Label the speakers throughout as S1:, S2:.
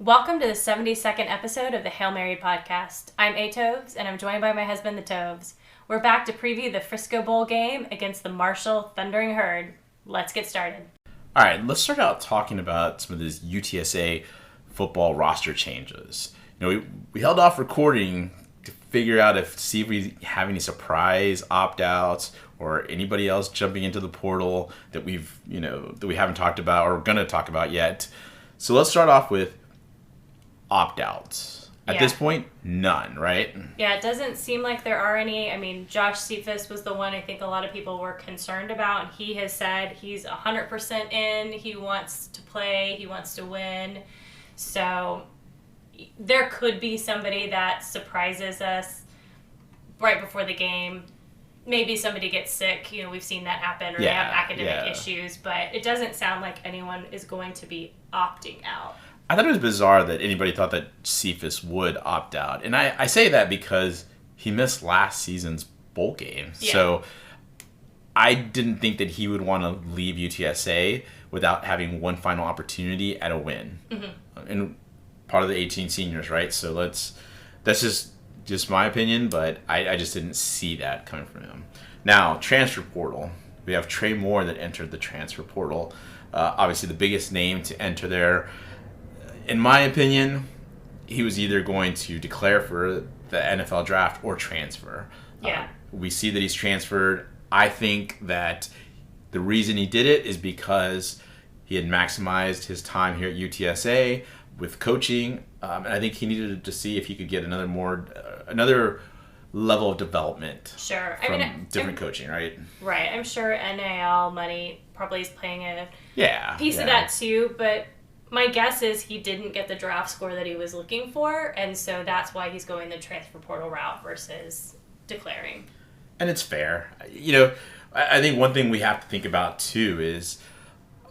S1: Welcome to the 72nd episode of the Hail Mary podcast. I'm A. Toves, and I'm joined by my husband, the Toves. We're back to preview the Frisco Bowl game against the Marshall Thundering Herd. Let's get started.
S2: All right, let's start out talking about some of these UTSA football roster changes. We held off recording to figure out see if we have any surprise opt-outs or anybody else jumping into the portal that we haven't talked about or going to talk about yet. So let's start off with opt-outs. At this point, none, right?
S1: Yeah, it doesn't seem like there are any. I mean, Josh Cephas was the one I think a lot of people were concerned about, and he has said he's 100% in. He wants to play. He wants to win. So there could be somebody that surprises us right before the game. Maybe somebody gets sick. We've seen that happen, or they have academic issues, but it doesn't sound like anyone is going to be opting out.
S2: I thought it was bizarre that anybody thought that Cephas would opt out. And I say that because he missed last season's bowl game. Yeah. So I didn't think that he would want to leave UTSA without having one final opportunity at a win. Mm-hmm. And part of the 18 seniors, right? So that's just my opinion, but I just didn't see that coming from him. Now, transfer portal. We have Trey Moore that entered the transfer portal. Obviously, the biggest name to enter there. In my opinion, he was either going to declare for the NFL draft or transfer.
S1: Yeah.
S2: We see that he's transferred. I think that the reason he did it is because he had maximized his time here at UTSA with coaching, and I think he needed to see if he could get another level of development.
S1: Sure.
S2: From different coaching, right?
S1: Right. I'm sure NIL money probably is playing a piece of
S2: Yeah.
S1: that too, but my guess is he didn't get the draft score that he was looking for, and so that's why he's going the transfer portal route versus declaring.
S2: And it's fair. I think one thing we have to think about too is,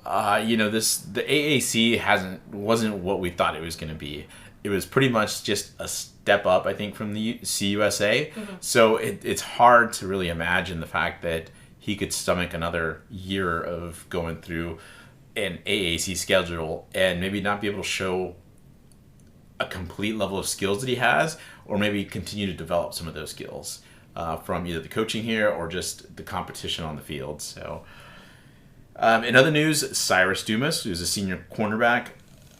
S2: the AAC wasn't what we thought it was going to be. It was pretty much just a step up, I think, from the CUSA. Mm-hmm. So it's hard to really imagine the fact that he could stomach another year of going through an AAC schedule and maybe not be able to show a complete level of skills that he has, or maybe continue to develop some of those skills from either the coaching here or just the competition on the field. So in other news, Cyrus Dumas, who's a senior cornerback,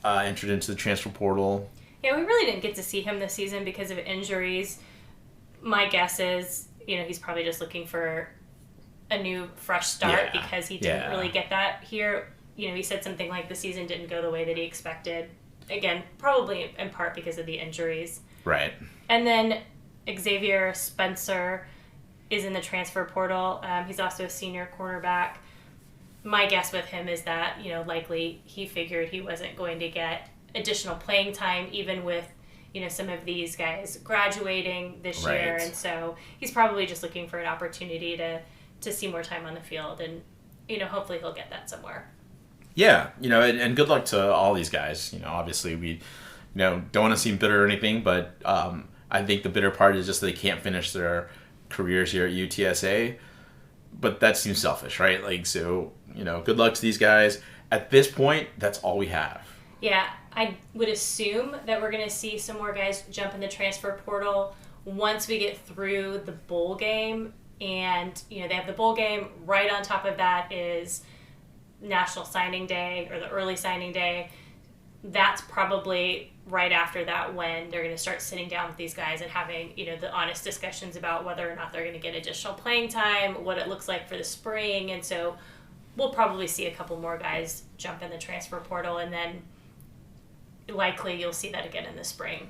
S2: entered into the transfer portal.
S1: Yeah, we really didn't get to see him this season because of injuries. My guess is, he's probably just looking for a new fresh start because he didn't really get that here. He said something like the season didn't go the way that he expected. Again, probably in part because of the injuries.
S2: Right.
S1: And then Xavier Spencer is in the transfer portal. He's also a senior cornerback. My guess with him is that, likely he figured he wasn't going to get additional playing time, even with, some of these guys graduating this year. And so he's probably just looking for an opportunity to see more time on the field. And, hopefully he'll get that somewhere.
S2: Yeah, and good luck to all these guys. Obviously we, don't want to seem bitter or anything, but I think the bitter part is just that they can't finish their careers here at UTSA. But that seems selfish, right? Good luck to these guys. At this point, that's all we have.
S1: Yeah, I would assume that we're going to see some more guys jump in the transfer portal once we get through the bowl game. And, they have the bowl game. Right on top of that is National Signing Day, or the early signing day. That's probably right after that when they're going to start sitting down with these guys and having, the honest discussions about whether or not they're going to get additional playing time, what it looks like for the spring. And so we'll probably see a couple more guys jump in the transfer portal, and then likely you'll see that again in the spring.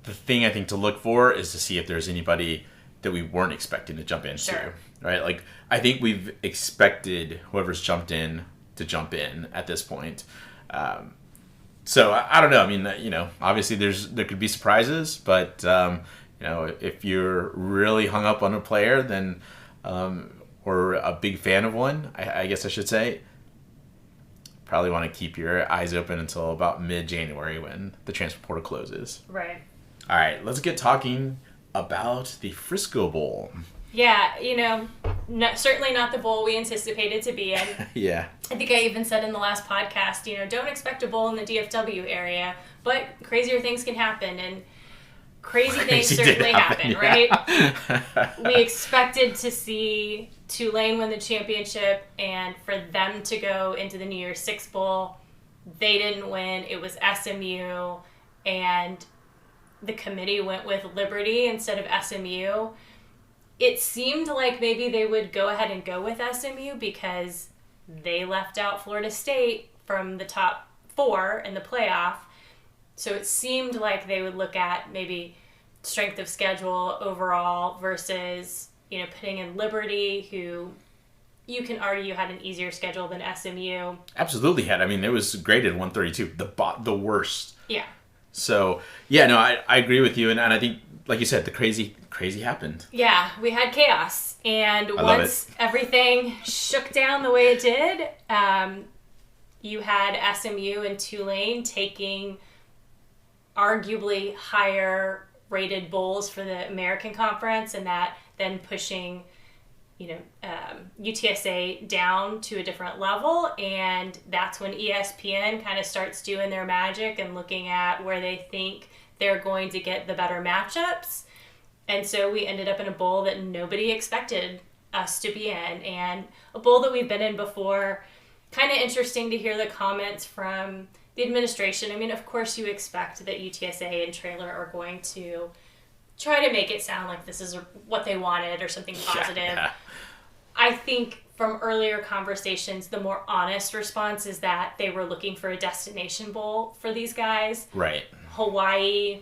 S2: The thing I think to look for is to see if there's anybody that we weren't expecting to jump into.
S1: Sure.
S2: Right? I think we've expected whoever's jumped in to jump in at this point. So I don't know. I mean, obviously there could be surprises, but if you're really hung up on a player, then or a big fan of one, I guess I should say, probably want to keep your eyes open until about mid-January when the transfer portal closes.
S1: Right.
S2: All right, let's get talking about the Frisco Bowl.
S1: Yeah, certainly not the bowl we anticipated to be in.
S2: Yeah.
S1: I think I even said in the last podcast, don't expect a bowl in the DFW area, but crazier things can happen, and crazy things certainly happen, right? We expected to see Tulane win the championship and for them to go into the New Year's Six Bowl. They didn't win. It was SMU, and the committee went with Liberty instead of SMU. It seemed like maybe they would go ahead and go with SMU because they left out Florida State from the top 4 in the playoff. So it seemed like they would look at maybe strength of schedule overall versus, putting in Liberty, who you can argue had an easier schedule than SMU.
S2: Absolutely had. I mean, it was graded 132, the worst.
S1: Yeah.
S2: So, yeah, no, I agree with you. And I think, like you said, the crazy happened.
S1: Yeah, we had chaos. And once everything shook down the way it did, you had SMU and Tulane taking arguably higher rated bowls for the American Conference, and that then pushing UTSA down to a different level. And that's when ESPN kind of starts doing their magic and looking at where they think they're going to get the better matchups. And so we ended up in a bowl that nobody expected us to be in, and a bowl that we've been in before. Kind of interesting to hear the comments from the administration. I mean, of course you expect that UTSA and Traylor are going to try to make it sound like this is what they wanted or something positive. Yeah. I think from earlier conversations, the more honest response is that they were looking for a destination bowl for these guys.
S2: Right.
S1: Hawaii,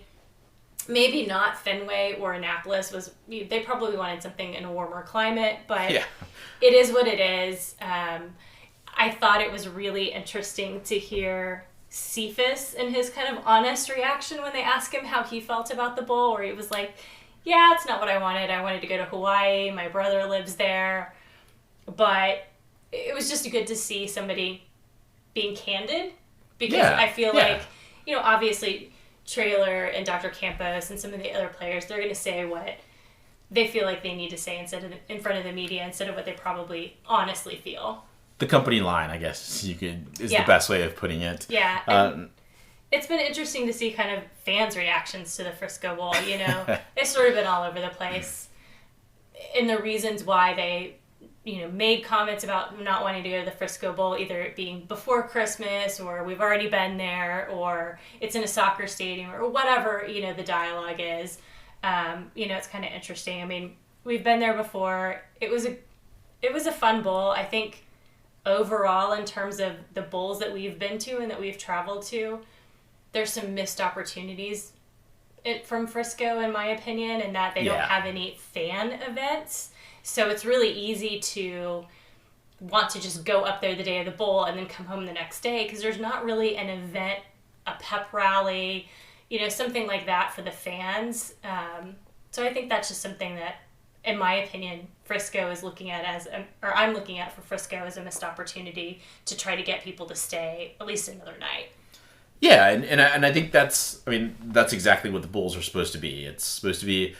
S1: maybe not Fenway or Annapolis. They probably wanted something in a warmer climate, but it is what it is. I thought it was really interesting to hear Cephas and his kind of honest reaction when they asked him how he felt about the bowl, where he was like, yeah, it's not what I wanted. I wanted to go to Hawaii. My brother lives there. But it was just good to see somebody being candid, because I feel like, obviously Traylor and Dr. Campos and some of the other players, they're going to say what they feel like they need to say in front of the media instead of what they probably honestly feel. The
S2: company line, I guess is the best way of putting it.
S1: Yeah. It's been interesting to see kind of fans' reactions to the Frisco Bowl. It's sort of been all over the place. And the reasons why they, made comments about not wanting to go to the Frisco Bowl, either it being before Christmas or we've already been there or it's in a soccer stadium or whatever, the dialogue is. It's kind of interesting. I mean, we've been there before. It was a fun bowl. I think overall, in terms of the bowls that we've been to and that we've traveled to, there's some missed opportunities from Frisco, in my opinion, and that they don't have any fan events. So it's really easy to want to just go up there the day of the bowl and then come home the next day, because there's not really an event, a pep rally, something like that for the fans. So I think that's just something that, in my opinion, Frisco is looking at I'm looking at for Frisco as a missed opportunity to try to get people to stay at least another night.
S2: Yeah, and I think that's exactly what the bowls are supposed to be. It's supposed to be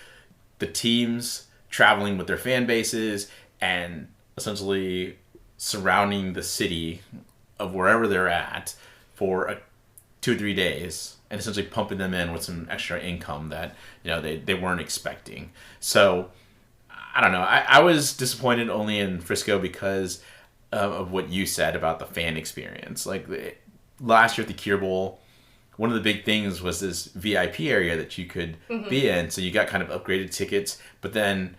S2: the teams traveling with their fan bases and essentially surrounding the city of wherever they're at for 2 or 3 days, and essentially pumping them in with some extra income that they weren't expecting. So I don't know. I was disappointed only in Frisco because of what you said about the fan experience. Like last year at the Cure Bowl, one of the big things was this VIP area that you could be in. So you got kind of upgraded tickets, but then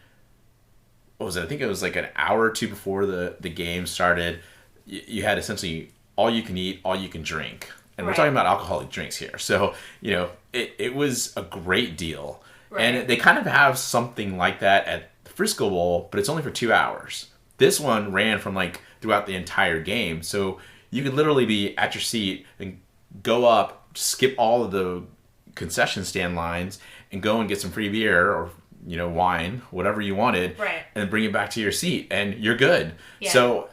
S2: what was it? I think it was like an hour or two before the game started. You had essentially all you can eat, all you can drink. And we're talking about alcoholic drinks here. So, it was a great deal. Right. And they kind of have something like that at the Frisco Bowl, but it's only for 2 hours. This one ran from throughout the entire game. So you could literally be at your seat and go up, skip all of the concession stand lines and go and get some free beer or, wine, whatever you wanted,
S1: right,
S2: and bring it back to your seat and you're good. Yeah. So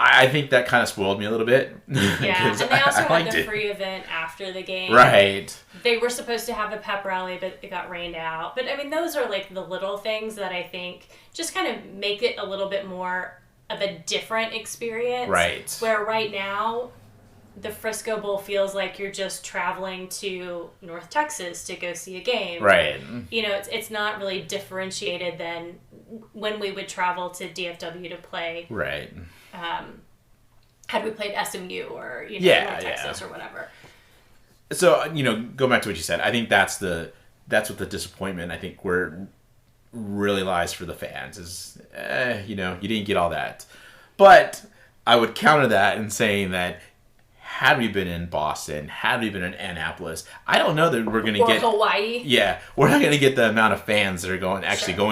S2: I think that kind of spoiled me a little bit.
S1: Yeah, and they also had the
S2: it.
S1: free event after the game.
S2: Right.
S1: They were supposed to have a pep rally, but it got rained out. But, I mean, those are, like, the little things that I think just kind of make it a little bit more of a different experience.
S2: Right.
S1: Where right now, the Frisco Bowl feels like you're just traveling to North Texas to go see a game.
S2: Right.
S1: You know, it's not really differentiated than when we would travel to DFW to play.
S2: Right.
S1: Had we played SMU or, North Texas or whatever.
S2: So, going back to what you said, I think that's what the disappointment, I think, where really lies for the fans is, you didn't get all that. But I would counter that in saying that had we been in Boston, had we been in Annapolis, I don't know that we're going to get...
S1: Hawaii.
S2: Yeah, we're not going to get the amount of fans that are going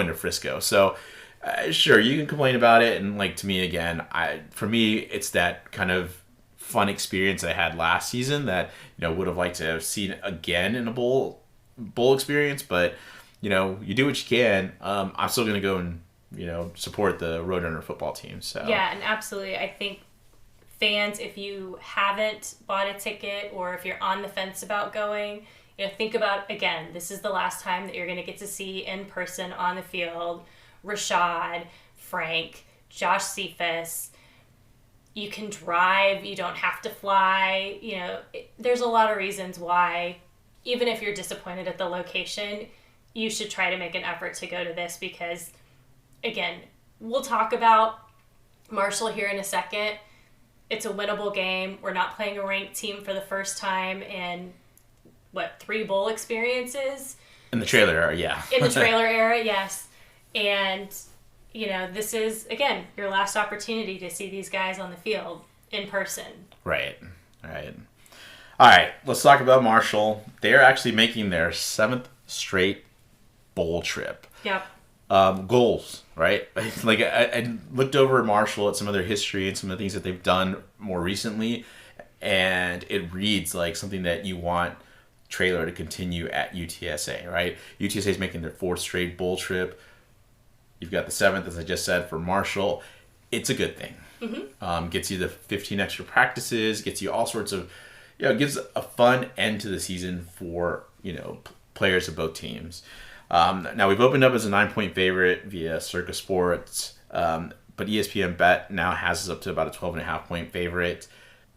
S2: to Frisco. So, sure, you can complain about it, and to me again, for me, it's that kind of fun experience I had last season that would have liked to have seen again in a bowl experience. But you do what you can. I'm still going to go and support the Roadrunner football team. So
S1: yeah, and absolutely, I think fans, if you haven't bought a ticket or if you're on the fence about going, think about, again, this is the last time that you're going to get to see in person on the field Rashad, Frank, Josh Cephas. You can drive, you don't have to fly. There's a lot of reasons why, even if you're disappointed at the location, you should try to make an effort to go to this because, again, we'll talk about Marshall here in a second. It's a winnable game. We're not playing a ranked team for the first time in, 3 bowl experiences?
S2: In the trailer era, yeah.
S1: In the trailer era, yes. And, this is, again, your last opportunity to see these guys on the field in person. Right.
S2: All right, let's talk about Marshall. They're actually making their 7th straight bowl trip.
S1: Yep.
S2: Goals, right? I looked over Marshall at some of their history and some of the things that they've done more recently, and it reads like something that you want Traylor to continue at UTSA, right? UTSA is making their 4th straight bowl trip. You've got the 7th, as I just said, for Marshall. It's a good thing. Mm-hmm. Gets you the 15 extra practices, gets you all sorts of, gives a fun end to the season for, players of both teams. Now, we've opened up as a 9-point favorite via Circa Sports, but ESPN Bet now has us up to about a 12.5-point favorite.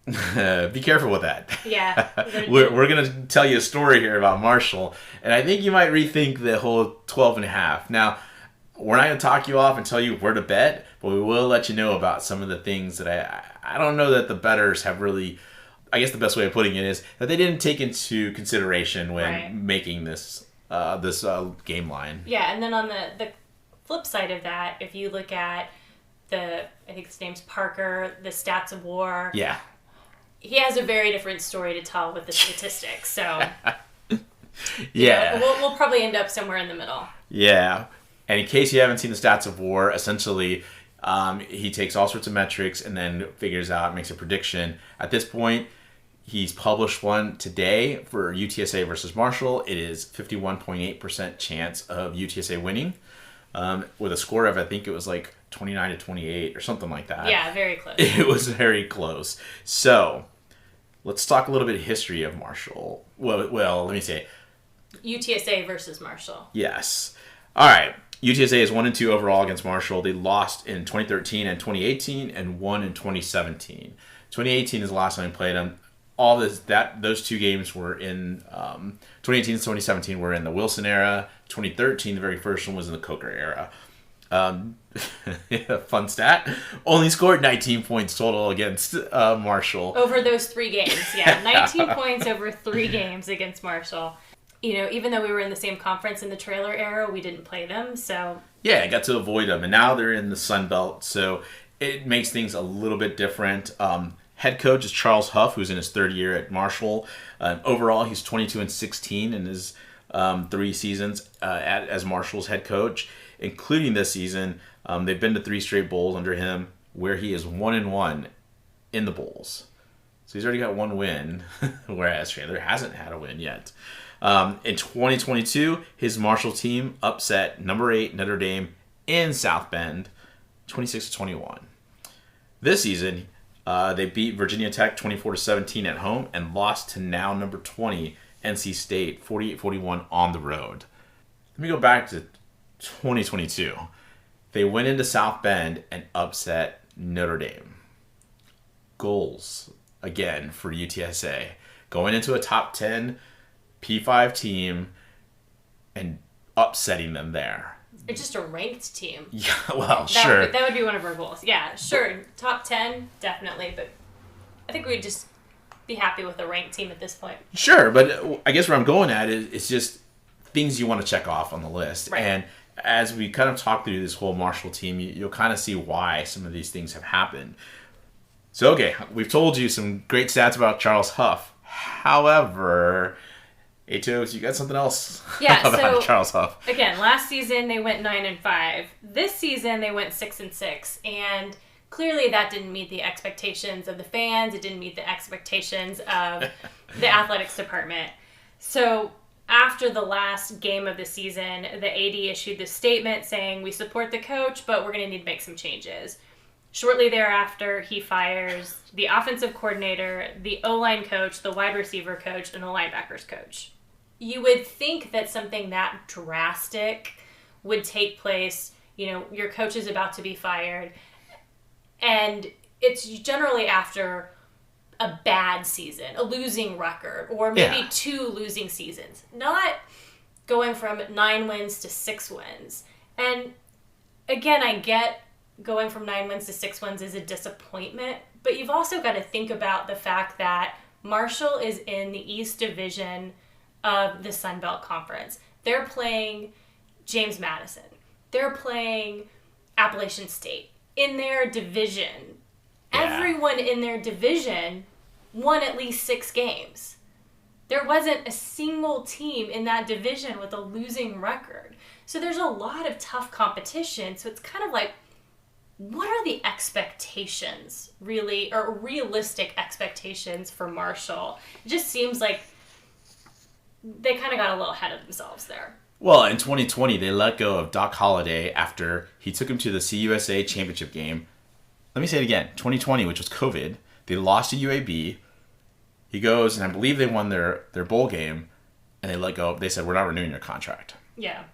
S2: Be careful with that.
S1: Yeah.
S2: We're going to tell you a story here about Marshall, and I think you might rethink the whole 12.5. Now, we're not going to talk you off and tell you where to bet, but we will let you know about some of the things that I don't know that the bettors have really... I guess the best way of putting it is that they didn't take into consideration when making this game line.
S1: Yeah, and then on the flip side of that, if you look at I think his name's Parker, the Stats of War.
S2: Yeah.
S1: He has a very different story to tell with the statistics, so...
S2: Yeah.
S1: We'll probably end up somewhere in the middle.
S2: Yeah. And in case you haven't seen the Stats of War, essentially, he takes all sorts of metrics and then figures out, makes a prediction. At this point, he's published one today for UTSA versus Marshall. It is 51.8% chance of UTSA winning, with a score of, I think it was 29-28 or something like that.
S1: Yeah, very close.
S2: It was very close. So, let's talk a little bit of history of Marshall. Well, let me say.
S1: UTSA versus Marshall.
S2: Yes. All right. UTSA is 1-2 overall against Marshall. They lost in 2013 and 2018 and won in 2017. 2018 is the last time they played them. Those 2 games were in 2018 and 2017 were in the Wilson era. 2013, the very first one, was in the Coker era. Fun stat. Only scored 19 points total against Marshall.
S1: Over those 3 games, yeah. 19 points over 3 games against Marshall. Even though we were in the same conference in the trailer era, we didn't play them, so... Yeah,
S2: I got to avoid them, and now they're in the Sun Belt, so it makes things a little bit different. Head coach is Charles Huff, who's in his 3rd year at Marshall. Overall, he's 22-16 in his 3 seasons as Marshall's head coach, including this season. They've been to 3 straight bowls under him, where he is 1-1 in the bowls. So he's already got 1 win, whereas Traylor hasn't had a win yet. In 2022, his Marshall team upset number 8 Notre Dame in South Bend, 26-21. This season, they beat Virginia Tech 24-17 at home and lost to now number 20 NC State 48-41 on the road. Let me go back to 2022. They went into South Bend and upset Notre Dame. Goals again for UTSA, going into a top 10 P5 team and upsetting them there.
S1: It's just a ranked team.
S2: Yeah, well, sure.
S1: That would be one of our goals. Yeah, sure. Top 10, definitely. But I think we'd just be happy with a ranked team at this point.
S2: Sure, but I guess where I'm going at is it's just things you want to check off on the list.
S1: Right.
S2: And as we kind of talk through this whole Marshall team, you'll kind of see why some of these things have happened. So, okay, we've told you some great stats about Charles Huff. However, Atos, you got something else about Charles Huff.
S1: Again, last season they went 9-5. This season they went 6-6. And clearly that didn't meet the expectations of the fans. It didn't meet the expectations of the athletics department. So after the last game of the season, the AD issued this statement saying, we support the coach, but we're going to need to make some changes. Shortly thereafter, he fires the offensive coordinator, the O-line coach, the wide receiver coach, and the linebackers coach. You would think that something that drastic would take place. You know, your coach is about to be fired. And it's generally after a bad season, a losing record, or maybe 2 losing seasons. Not going from 9 wins to 6 wins. And again, I get going from 9 wins to 6 wins is a disappointment, but you've also got to think about the fact that Marshall is in the East Division of the Sun Belt Conference. They're playing James Madison. They're playing Appalachian State in their division. Yeah. Everyone in their division won at least 6 games. There wasn't a single team in that division with a losing record. So there's a lot of tough competition. So it's kind of like, what are the expectations, really, or realistic expectations for Marshall? It just seems like they kind of got a little ahead of themselves there.
S2: Well, in 2020, they let go of Doc Holliday after he took him to the CUSA championship game. Let me say it again. 2020, which was COVID, they lost to UAB. He goes, and I believe they won their bowl game, and they let go. They said, we're not renewing your contract.
S1: Yeah.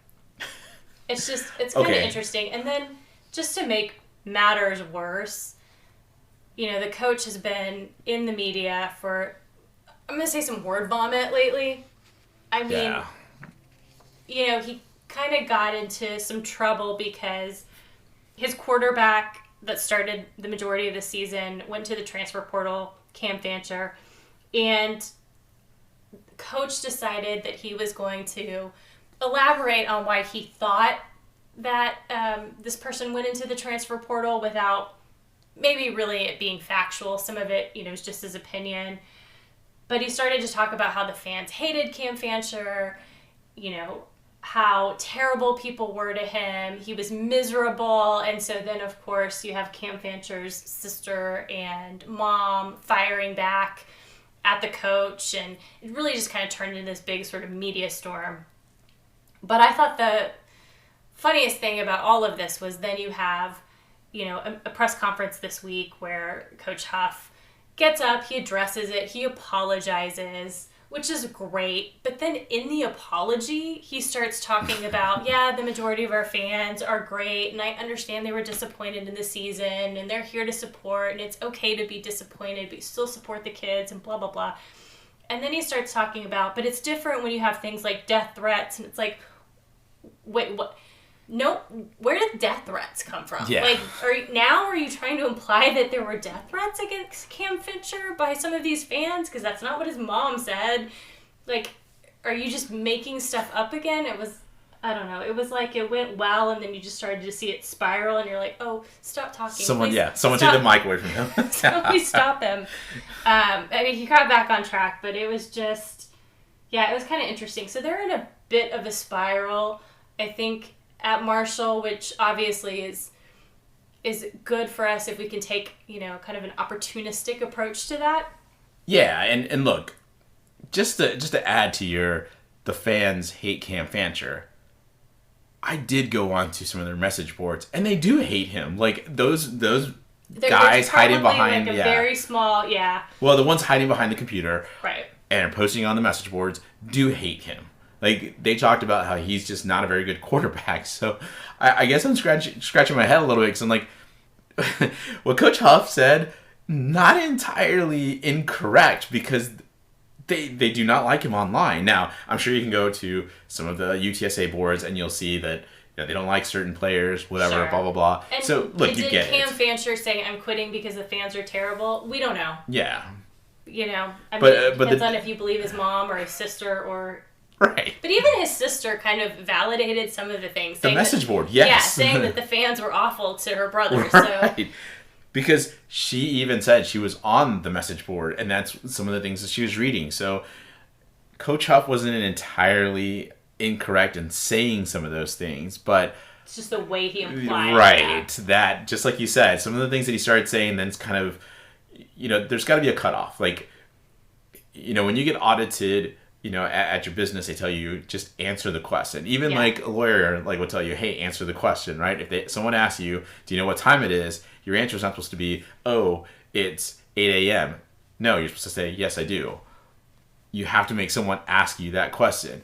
S1: It's kind of interesting. And then just to make matters worse, you know, the coach has been in the media for, I'm going to say some word vomit lately. I mean, you know, he kind of got into some trouble because his quarterback that started the majority of the season went to the transfer portal, Cam Fancher, and the coach decided that he was going to elaborate on why he thought that this person went into the transfer portal without maybe really it being factual. Some of it, you know, was just his opinion. But he started to talk about how the fans hated Cam Fancher, you know, how terrible people were to him. He was miserable. And so then, of course, you have Cam Fancher's sister and mom firing back at the coach. And it really just kind of turned into this big sort of media storm. But I thought the funniest thing about all of this was then you have, you know, a press conference this week where Coach Huff gets up, he addresses it, he apologizes, which is great. But then in the apology, he starts talking about, yeah, the majority of our fans are great, and I understand they were disappointed in the season, and they're here to support, and it's okay to be disappointed, but you still support the kids, and blah, blah, blah. And then he starts talking about, but it's different when you have things like death threats, and it's like, wait, what? No, where did death threats come from?
S2: Yeah.
S1: Like, are you trying to imply that there were death threats against Cam Fancher by some of these fans? Because that's not what his mom said. Like, are you just making stuff up again? It was, I don't know. It was like it went well, and then you just started to see it spiral, and you're like, oh, stop talking.
S2: Someone take the mic away from him.
S1: Please stop him. I mean, he got back on track, but it was just, yeah, it was kind of interesting. So they're in a bit of a spiral, I think, at Marshall, which obviously is good for us if we can take, you know, kind of an opportunistic approach to that.
S2: Yeah, and look, just to add to the fans hate Cam Fancher, I did go on to some of their message boards, and they do hate him. Like those guys hiding behind,
S1: like a very small, yeah.
S2: Well, the ones hiding behind the computer,
S1: right,
S2: and posting on the message boards do hate him. Like, they talked about how he's just not a very good quarterback. So I guess I'm scratching my head a little bit because I'm like, what Coach Huff said, not entirely incorrect, because they do not like him online. Now, I'm sure you can go to some of the UTSA boards and you'll see that they don't like certain players, whatever,
S1: sure.
S2: blah, blah, blah.
S1: And
S2: so, look, you get
S1: Cam
S2: it.
S1: Fancher saying, I'm quitting because the fans are terrible? We don't know.
S2: Yeah.
S1: You know, I mean, it depends on if you believe his mom or his sister or...
S2: Right.
S1: But even his sister kind of validated some of the things.
S2: The message board, yes.
S1: Yeah, saying that the fans were awful to her brother.
S2: Right.
S1: So.
S2: Because she even said she was on the message board, and that's some of the things that she was reading. So Coach Huff wasn't entirely incorrect in saying some of those things, but...
S1: It's just the way he implied
S2: right, that, just like you said, some of the things that he started saying, then it's kind of, there's got to be a cutoff. Like, when you get audited... at your business, they tell you just answer the question. Even like a lawyer, will tell you, hey, answer the question, right? If someone asks you, do you know what time it is? Your answer is not supposed to be, oh, it's 8 a.m. No, you're supposed to say, yes, I do. You have to make someone ask you that question.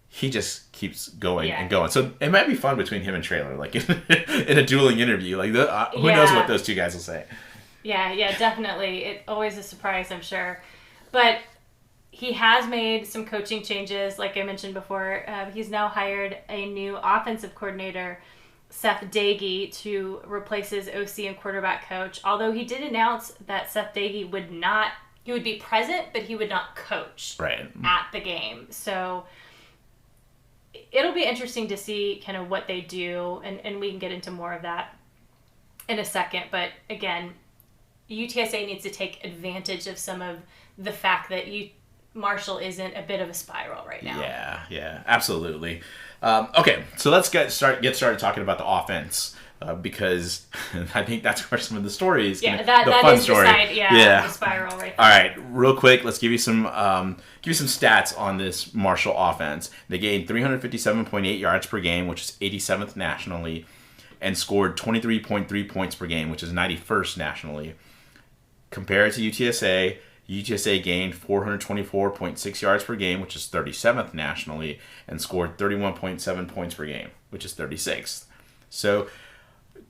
S2: He just keeps going and going. So it might be fun between him and Traylor, like in a dueling interview. Like who knows what those two guys will say? Yeah,
S1: definitely. It's always a surprise, I'm sure. But he has made some coaching changes, like I mentioned before. He's now hired a new offensive coordinator, Seth Dagey, to replace his OC and quarterback coach. Although he did announce that Seth Dagey would be present, but he would not coach at the game. So it'll be interesting to see kind of what they do, and we can get into more of that in a second. But again, UTSA needs to take advantage of some of the fact that Marshall isn't a bit of a spiral right now.
S2: Yeah, absolutely. Okay, so let's get started talking about the offense, because I think that's where some of the stories.
S1: Yeah, that
S2: fun
S1: is
S2: story.
S1: The spiral right there.
S2: All right, real quick, let's give you some stats on this Marshall offense. They gained 357.8 yards per game, which is 87th nationally, and scored 23.3 points per game, which is 91st nationally. Compared to UTSA. UTSA gained 424.6 yards per game, which is 37th nationally, and scored 31.7 points per game, which is 36th. So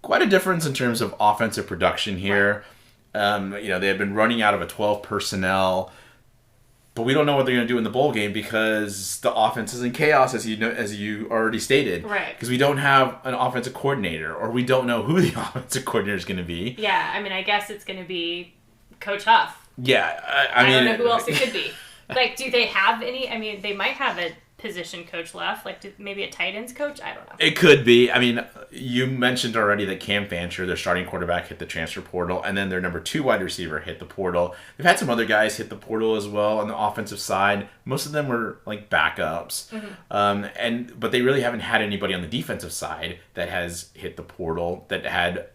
S2: quite a difference in terms of offensive production here. They have been running out of a 12 personnel, but we don't know what they're going to do in the bowl game because the offense is in chaos, as you already stated.
S1: Right.
S2: Because we don't have an offensive coordinator, or we don't know who the offensive coordinator is going to be.
S1: Yeah, I mean, I guess it's going to be Coach Huff.
S2: Yeah,
S1: I don't know who else it could be. Like, do they have any? I mean, they might have a position coach left, like maybe a tight ends coach. I don't know.
S2: It could be. I mean, you mentioned already that Cam Fancher, their starting quarterback, hit the transfer portal, and then their number 2 wide receiver hit the portal. They've had some other guys hit the portal as well on the offensive side. Most of them were like backups, but they really haven't had anybody on the defensive side that has hit the portal that had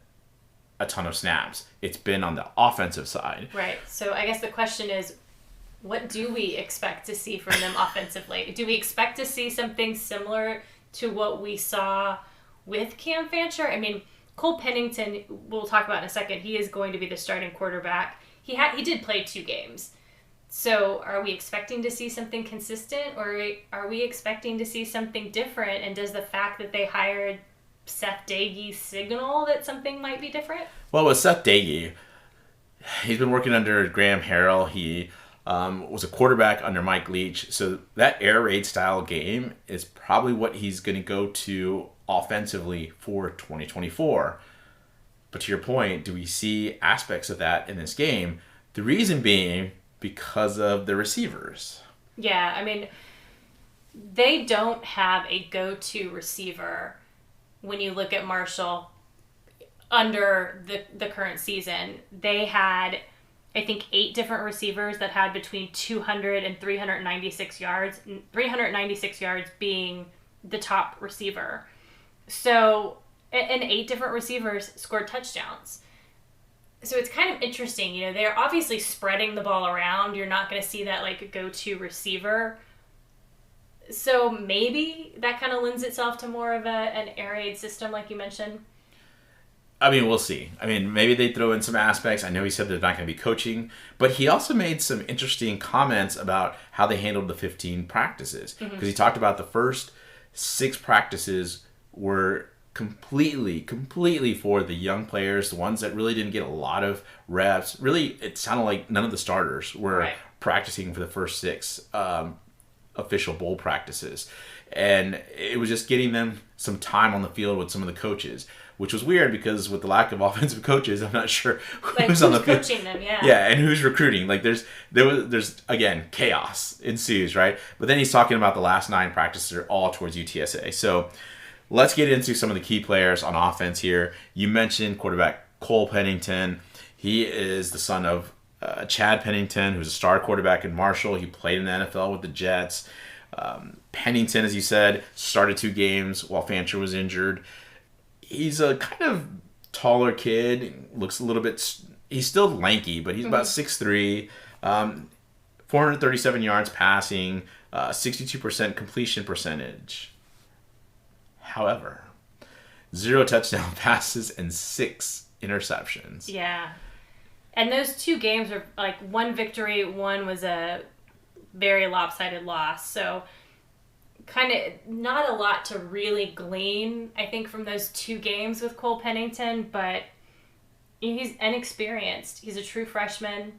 S2: a ton of snaps. It's been on the offensive side.
S1: Right. So I guess the question is, what do we expect to see from them offensively? Do we expect to see something similar to what we saw with Cam Fancher? I mean, Cole Pennington, we'll talk about in a second, he is going to be the starting quarterback. He did play 2 games. So are we expecting to see something consistent, or are we expecting to see something different? And does the fact that they hired Seth Dagey signal that something might be different?
S2: Well, with Seth Dagey, he's been working under Graham Harrell. He was a quarterback under Mike Leach. So that air raid style game is probably what he's going to go to offensively for 2024. But to your point, do we see aspects of that in this game? The reason being because of the receivers.
S1: Yeah, I mean, they don't have a go-to receiver when you look at Marshall under the current season. They had, I think, 8 different receivers that had between 200 and 396 yards, 396 yards being the top receiver. So, and 8 different receivers scored touchdowns. So it's kind of interesting, they're obviously spreading the ball around. You're not going to see that like go-to receiver. So maybe that kind of lends itself to more of an air raid system, like you mentioned.
S2: I mean, we'll see. I mean, maybe they throw in some aspects. I know he said they're not going to be coaching, but he also made some interesting comments about how they handled the 15 practices. Because he talked about the first 6 practices were completely for the young players, the ones that really didn't get a lot of reps. Really, it sounded like none of the starters were practicing for the first 6 official bowl practices. And it was just getting them some time on the field with some of the coaches, which was weird because with the lack of offensive coaches, I'm not sure who's on the field.
S1: Coaching them,
S2: Yeah, and who's recruiting. Like there's again, chaos ensues, right? But then he's talking about the last 9 practices are all towards UTSA. So let's get into some of the key players on offense here. You mentioned quarterback Cole Pennington. He is the son of Chad Pennington, who's a star quarterback in Marshall. He played in the NFL with the Jets. Pennington, as you said, started 2 games while Fancher was injured. He's a kind of taller kid. Looks a little bit... He's still lanky, but he's about 6'3". 437 yards passing, 62% completion percentage. However, 0 touchdown passes and 6 interceptions.
S1: Yeah. And those 2 games were like 1 victory, 1 was a very lopsided loss. So kind of not a lot to really glean, I think, from those 2 games with Cole Pennington, but he's inexperienced. He's a true freshman.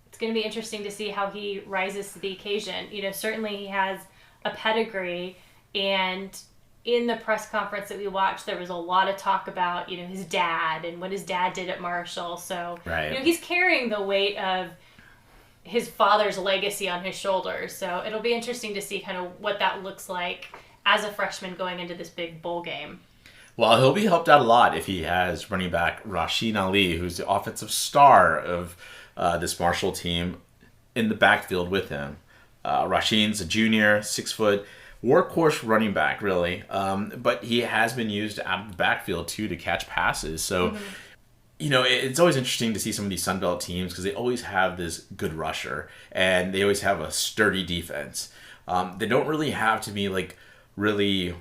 S1: It's going to be interesting to see how he rises to the occasion. Certainly he has a pedigree, and in the press conference that we watched, there was a lot of talk about, his dad and what his dad did at Marshall. So, he's carrying the weight of his father's legacy on his shoulders. So it'll be interesting to see kind of what that looks like as a freshman going into this big bowl game.
S2: Well, he'll be helped out a lot if he has running back Rasheen Ali, who's the offensive star of this Marshall team, in the backfield with him. Rasheen's a junior, 6 foot, workhorse running back, really. But he has been used out of the backfield, too, to catch passes. So, it's always interesting to see some of these Sun Belt teams because they always have this good rusher and they always have a sturdy defense. They don't really have to be like really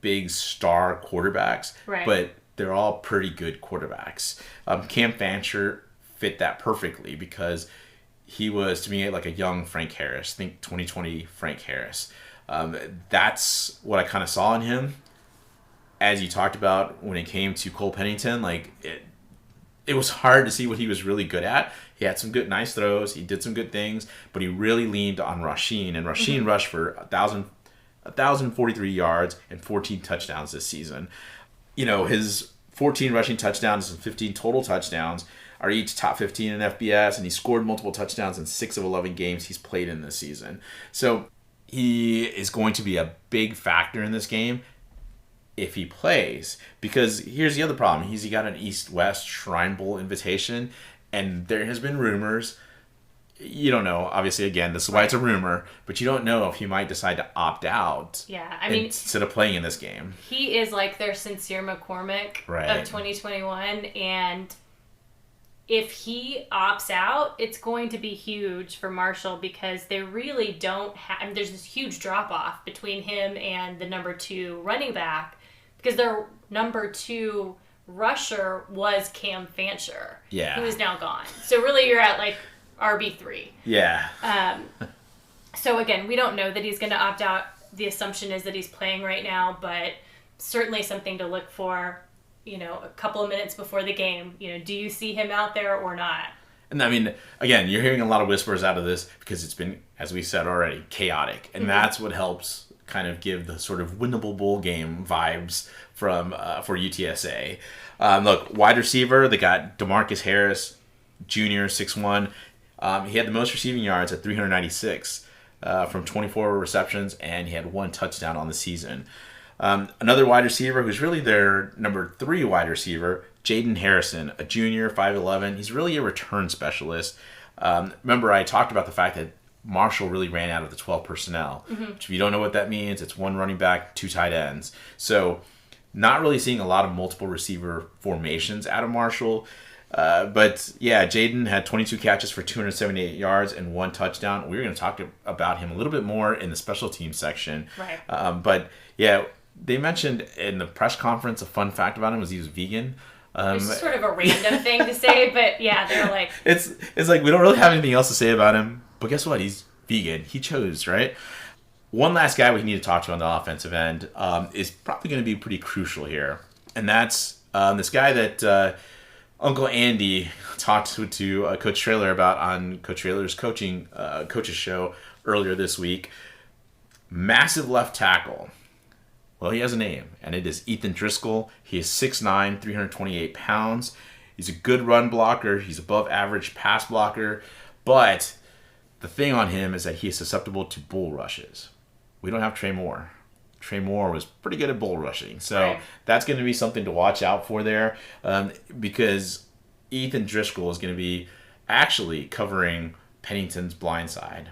S2: big star quarterbacks, but they're all pretty good quarterbacks. Cam Fancher fit that perfectly because he was, to me, like a young Frank Harris. Think 2020 Frank Harris. That's what I kind of saw in him. As you talked about when it came to Cole Pennington, it was hard to see what he was really good at. He had some good, nice throws. He did some good things, but he really leaned on Rasheen. And Rasheen rushed for 1,043 yards and 14 touchdowns this season. His 14 rushing touchdowns and 15 total touchdowns are each top 15 in FBS, and he scored multiple touchdowns in 6 of 11 games he's played in this season. So he is going to be a big factor in this game if he plays, because here's the other problem. He got an East-West Shrine Bowl invitation, and there has been rumors. You don't know, obviously, again, this is why it's a rumor, but you don't know if he might decide to opt out instead of playing in this game.
S1: He is like their Sincere McCormick of 2021, and if he opts out, it's going to be huge for Marshall because they really don't have... there's this huge drop-off between him and the number 2 running back because their number 2 rusher was Cam Fancher, who is now gone. So really you're at like RB3.
S2: Yeah.
S1: So again, we don't know that he's going to opt out. The assumption is that he's playing right now, but certainly something to look for, a couple of minutes before the game. Do you see him out there or not?
S2: And I mean, again, you're hearing a lot of whispers out of this because it's been, as we said already, chaotic. And that's what helps kind of give the sort of winnable bowl game vibes from for UTSA. Look, wide receiver, they got DeMarcus Harris, Jr., 6'1". He had the most receiving yards at 396 from 24 receptions, and he had 1 touchdown on the season. Another wide receiver who's really their number 3 wide receiver, Jaden Harrison, a junior, 5'11". He's really a return specialist. Remember, I talked about the fact that Marshall really ran out of the 12 personnel. Which if you don't know what that means, it's 1 running back, 2 tight ends. So not really seeing a lot of multiple receiver formations out of Marshall. But yeah, Jaden had 22 catches for 278 yards and 1 touchdown. We're going to talk about him a little bit more in the special teams section.
S1: Right.
S2: But yeah, they mentioned in the press conference, a fun fact about him was he was vegan.
S1: It's just sort of a random thing to say, but yeah, they're like...
S2: It's like we don't really have anything else to say about him, but guess what? He's vegan. He chose, right? One last guy we need to talk to on the offensive end is probably going to be pretty crucial here, and that's this guy that Uncle Andy talked to Coach Traylor about on Coach Traylor's coaches show earlier this week. Massive left tackle. Well, he has a name, and it is Ethan Driscoll. He is 6'9", 328 pounds. He's a good run blocker. He's above average pass blocker. But the thing on him is that he is susceptible to bull rushes. We don't have Trey Moore. Trey Moore was pretty good at bull rushing. So That's going to be something to watch out for there because Ethan Driscoll is going to be actually covering Pennington's blind side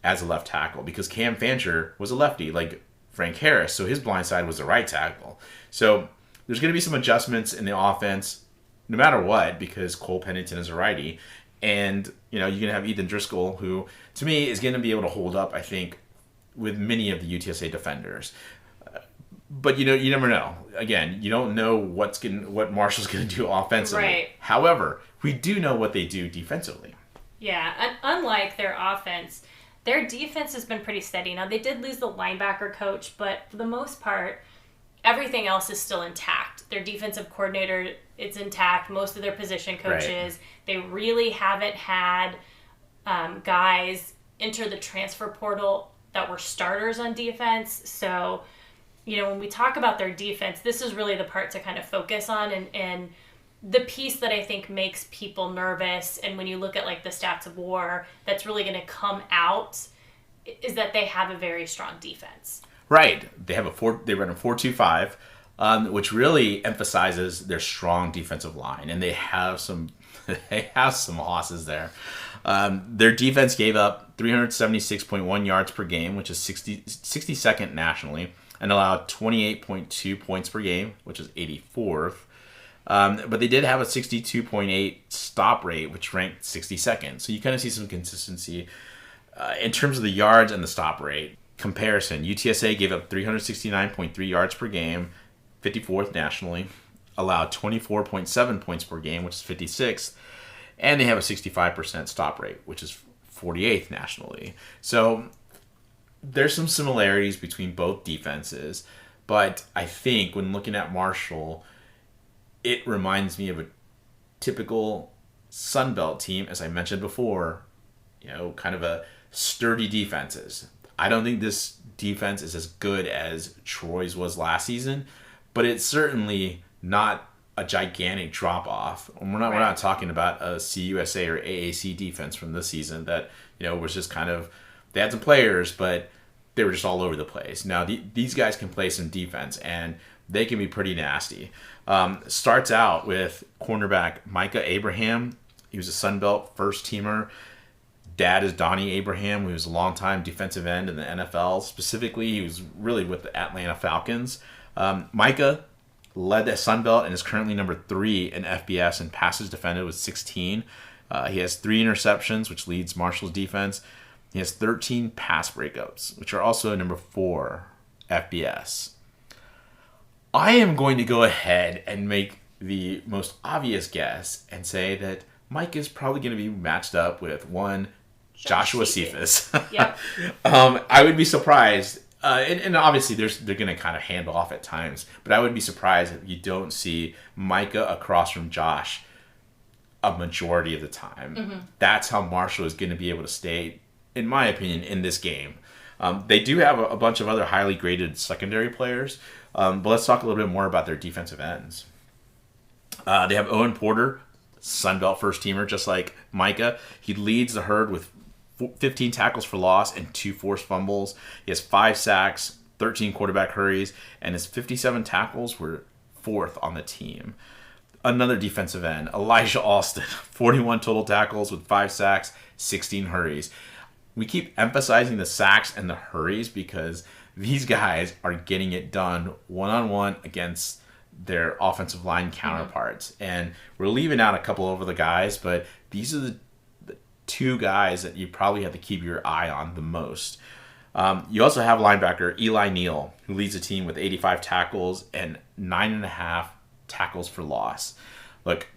S2: as a left tackle because Cam Fancher was a lefty, like Frank Harris, so his blind side was the right tackle. So there's going to be some adjustments in the offense no matter what because Cole Pennington is a righty. And, you're going to have Ethan Driscoll, who, to me, is going to be able to hold up, I think, with many of the UTSA defenders. But, you never know. Again, you don't know what Marshall's going to do offensively.
S1: Right.
S2: However, we do know what they do defensively.
S1: Yeah, and unlike their offense, their defense has been pretty steady. Now, they did lose the linebacker coach, but for the most part, everything else is still intact. Their defensive coordinator, it's intact. Most of their position coaches, They really haven't had guys enter the transfer portal that were starters on defense. So, when we talk about their defense, this is really the part to kind of focus on and the piece that I think makes people nervous, and when you look at like the stats of war, that's really going to come out, is that they have a very strong defense.
S2: Right. They run a 4-2-5, which really emphasizes their strong defensive line, and they have some hosses there. Their defense gave up 376.1 yards per game, which is 62nd nationally, and allowed 28.2 points per game, which is 84th. But they did have a 62.8 stop rate, which ranked 62nd. So you kind of see some consistency in terms of the yards and the stop rate. Comparison, UTSA gave up 369.3 yards per game, 54th nationally, allowed 24.7 points per game, which is 56th, and they have a 65% stop rate, which is 48th nationally. So there's some similarities between both defenses, but I think when looking at Marshall, it reminds me of a typical Sun Belt team, as I mentioned before, kind of a sturdy defenses. I don't think this defense is as good as Troy's was last season, but it's certainly not a gigantic drop-off. We're not talking about a CUSA or AAC defense from this season that, was just kind of, they had some players, but they were just all over the place. Now, these guys can play some defense, and they can be pretty nasty. Starts out with cornerback Micah Abraham. He was a Sun Belt first-teamer. Dad is Donnie Abraham, who was a longtime defensive end in the NFL. Specifically, he was really with the Atlanta Falcons. Micah led the Sun Belt and is currently number 3 in FBS and passes defended with 16. He has 3 interceptions, which leads Marshall's defense. He has 13 pass breakups, which are also number 4 FBS. I am going to go ahead and make the most obvious guess and say that Mike is probably going to be matched up with one Joshua Cephas.
S1: Yep.
S2: I would be surprised, and obviously they're going to kind of hand off at times, but I would be surprised if you don't see Micah across from Josh a majority of the time. Mm-hmm. That's how Marshall is going to be able to stay, in my opinion, in this game. They do have a bunch of other highly graded secondary players, but let's talk a little bit more about their defensive ends. They have Owen Porter, Sun Belt first-teamer, just like Micah. He leads the herd with 15 tackles for loss and 2 forced fumbles. He has 5 sacks, 13 quarterback hurries, and his 57 tackles were 4th on the team. Another defensive end, Elijah Alston, 41 total tackles with 5 sacks, 16 hurries. We keep emphasizing the sacks and the hurries because these guys are getting it done one-on-one against their offensive line counterparts. Mm-hmm. And we're leaving out a couple of the guys, but these are the 2 guys that you probably have to keep your eye on the most. You also have linebacker Eli Neal, who leads the team with 85 tackles and 9.5 tackles for loss. Look,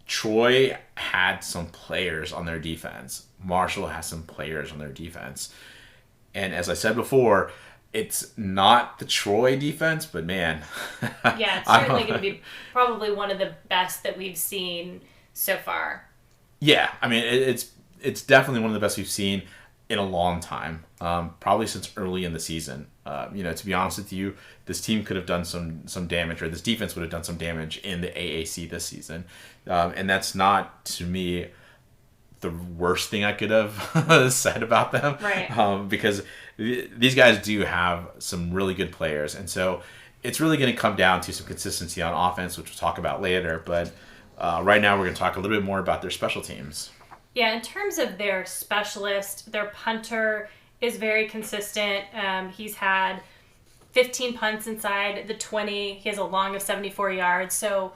S2: Troy had some players on their defense. Marshall has some players on their defense. And as I said before, it's not the Troy defense, but man.
S1: Yeah, it's certainly going to be probably one of the best that we've seen so far.
S2: Yeah, I mean, it's definitely one of the best we've seen in a long time, probably since early in the season. To be honest with you, this team could have done some damage, or this defense would have done some damage in the AAC this season. And that's not, to me, the worst thing I could have said about them.
S1: Right.
S2: Because these guys do have some really good players. And so it's really going to come down to some consistency on offense, which we'll talk about later. But right now we're going to talk a little bit more about their special teams.
S1: Yeah, in terms of their specialist, their punter is very consistent. He's had 15 punts inside the 20. He has a long of 74 yards. So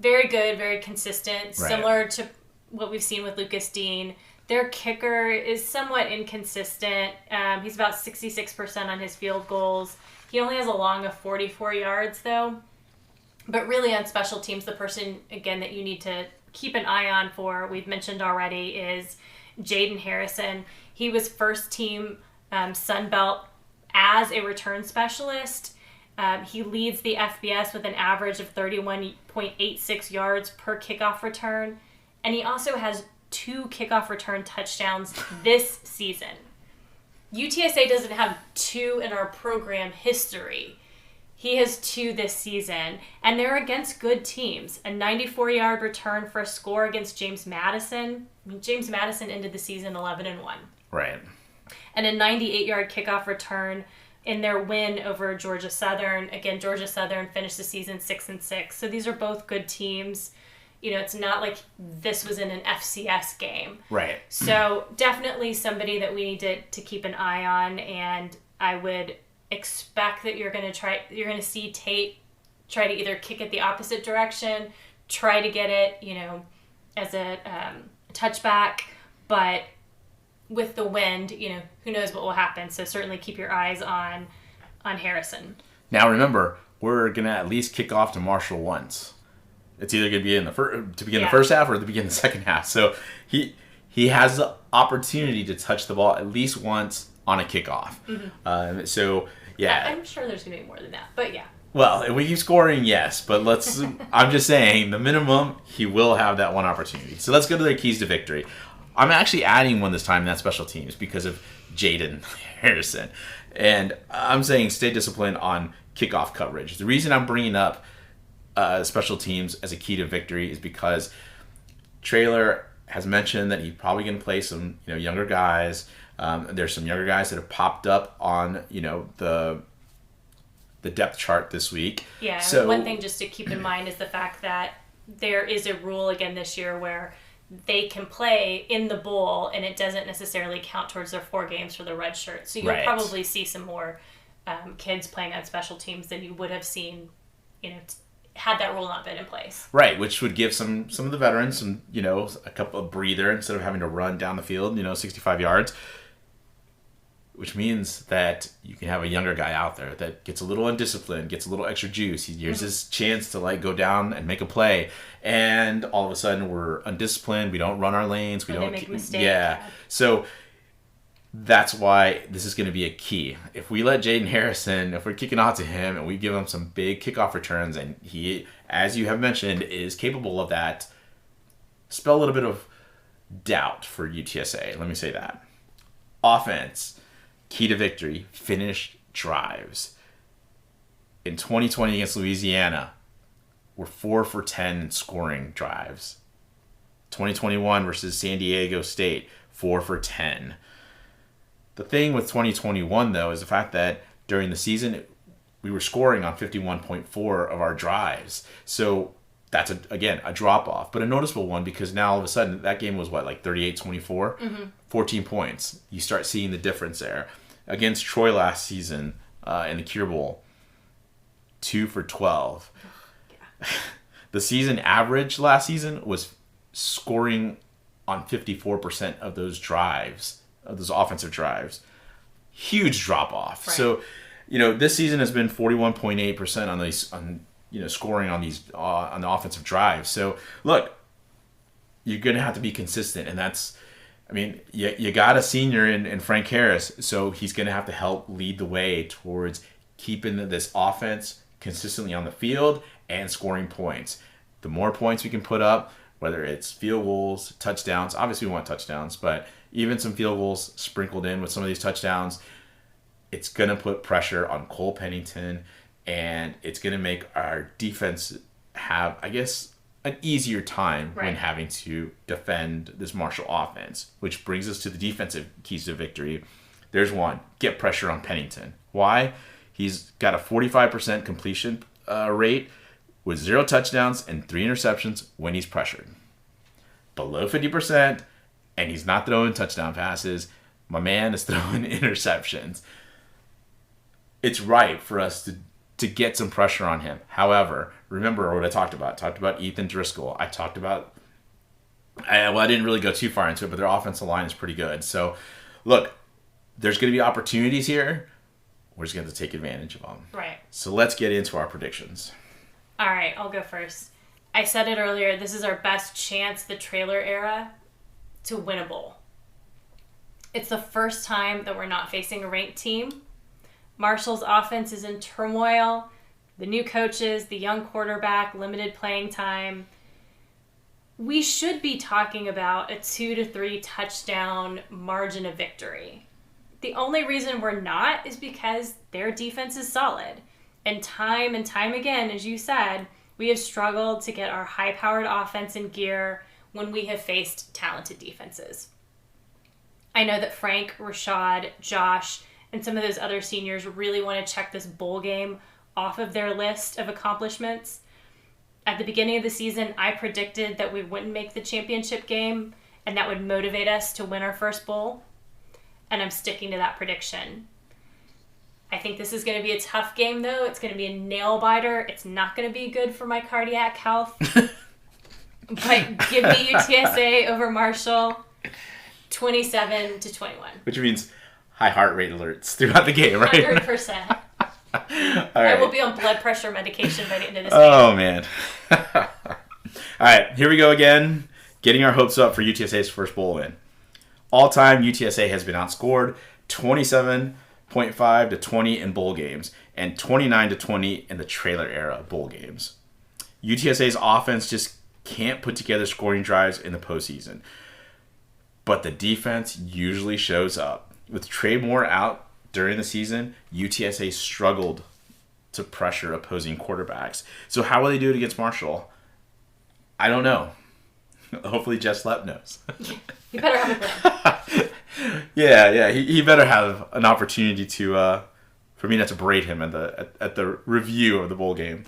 S1: very good, very consistent,
S2: right.
S1: Similar to what we've seen with Lucas Dean. Their kicker is somewhat inconsistent. He's about 66% on his field goals. He only has a long of 44 yards, though. But really on special teams, the person, again, that you need to keep an eye on for, we've mentioned already, is Jaden Harrison. He was first team Sun Belt as a return specialist. He leads the FBS with an average of 31.86 yards per kickoff return. And he also has 2 kickoff return touchdowns this season. UTSA doesn't have 2 in our program history. He has 2 this season, and they're against good teams. A 94-yard return for a score against James Madison. I mean, James Madison ended the season 11-1.
S2: Right.
S1: And a 98-yard kickoff return in their win over Georgia Southern. Again, Georgia Southern finished the season 6-6. So these are both good teams. It's not like this was in an FCS game.
S2: Right.
S1: So definitely somebody that we need to keep an eye on, and I would expect that you're going to see Tate try to either kick it the opposite direction, try to get it, as a touchback, but with the wind, who knows what will happen. So certainly keep your eyes on Harrison.
S2: Now remember, we're going to at least kick off to Marshall once. It's either going to be in the first half or the beginning of the second half. So he has the opportunity to touch the ball at least once on a kickoff.
S1: Mm-hmm. I'm sure there's going to be more than that, but yeah.
S2: Well, if we keep scoring, yes, but I'm just saying, the minimum, he will have that one opportunity. So let's go to their keys to victory. I'm actually adding one this time in that special teams because of Jaden Harrison. And I'm saying stay disciplined on kickoff coverage. The reason I'm bringing up special teams as a key to victory is because Traylor has mentioned that he's probably going to play some younger guys. There's some younger guys that have popped up on the depth chart this week.
S1: Yeah.
S2: So
S1: one thing just to keep in mind is the fact that there is a rule again this year where they can play in the bowl and it doesn't necessarily count towards their 4 games for the red shirt. So you'll probably see some more kids playing on special teams than you would have seen, had that rule not been in place.
S2: Right, which would give some of the veterans some, a couple of breather instead of having to run down the field, 65 yards. Which means that you can have a younger guy out there that gets a little undisciplined, gets a little extra juice. Here's his chance to go down and make a play, and all of a sudden we're undisciplined. We don't run our lanes. We don't
S1: make mistakes.
S2: Yeah. So that's why this is going to be a key. If we let Jaden Harrison, if we're kicking off to him and we give him some big kickoff returns, and he, as you have mentioned, is capable of that, spell a little bit of doubt for UTSA. Let me say that. Offense. Key to victory, finish drives. In 2020 against Louisiana, we're 4 for 10 in scoring drives. 2021 versus San Diego State, 4 for 10. The thing with 2021, though, is the fact that during the season, we were scoring on 51.4 of our drives. So that's, again, a drop-off, but a noticeable one because now all of a sudden that game was, 38-24? 14 points. You start seeing the difference there. Against Troy last season in the Cure Bowl, 2 for 12. Yeah. The season average last season was scoring on 54% of those drives, of those offensive drives. Huge drop-off. Right. So, this season has been 41.8% on scoring on these on the offensive drives. So look, you're going to have to be consistent, and that's, I mean, you got a senior in Frank Harris, so he's going to have to help lead the way towards keeping this offense consistently on the field and scoring points. The more points we can put up, whether it's field goals, touchdowns, obviously we want touchdowns, but even some field goals sprinkled in with some of these touchdowns, it's going to put pressure on Cole Pennington, and it's going to make our defense have, I guess, an easier time when having to defend this Marshall offense, which brings us to the defensive keys to victory. There's one: get pressure on Pennington. Why? He's got a 45% completion rate with 0 touchdowns and 3 interceptions when he's pressured. Below 50%, and he's not throwing touchdown passes. My man is throwing interceptions. It's right for us to get some pressure on him. However, remember what I talked about. I talked about Ethan Driscoll. I didn't really go too far into it, but their offensive line is pretty good. So, look, there's going to be opportunities here. We're just going to have to take advantage of them.
S1: Right.
S2: So let's get into our predictions.
S1: All right, I'll go first. I said it earlier, this is our best chance, the trailer era, to win a bowl. It's the first time that we're not facing a ranked team. Marshall's offense is in turmoil. The new coaches, the young quarterback, limited playing time. We should be talking about a 2 to 3 touchdown margin of victory. The only reason we're not is because their defense is solid. And time again, as you said, we have struggled to get our high-powered offense in gear when we have faced talented defenses. I know that Frank, Rashad, Josh, and some of those other seniors really want to check this bowl game off of their list of accomplishments. At the beginning of the season, I predicted that we wouldn't make the championship game, and that would motivate us to win our first bowl. And I'm sticking to that prediction. I think this is going to be a tough game, though. It's going to be a nail-biter. It's not going to be good for my cardiac health. But give me UTSA over Marshall, 27-21.
S2: Which means high heart rate alerts throughout the game, right?
S1: 100%.
S2: All right.
S1: I will be on blood pressure medication by the end of this game.
S2: Oh, man. All right, here we go again. Getting our hopes up for UTSA's first bowl win. All-time, UTSA has been outscored 27.5 to 20 in bowl games and 29 to 20 in the trailer era bowl games. UTSA's offense just can't put together scoring drives in the postseason. But the defense usually shows up. With Trey Moore out during the season, UTSA struggled to pressure opposing quarterbacks. So how will they do it against Marshall? I don't know. Hopefully Jeff Slepp knows.
S1: You better have a plan.
S2: Yeah. He better have an opportunity to, for me not to berate him at the review of the bowl game.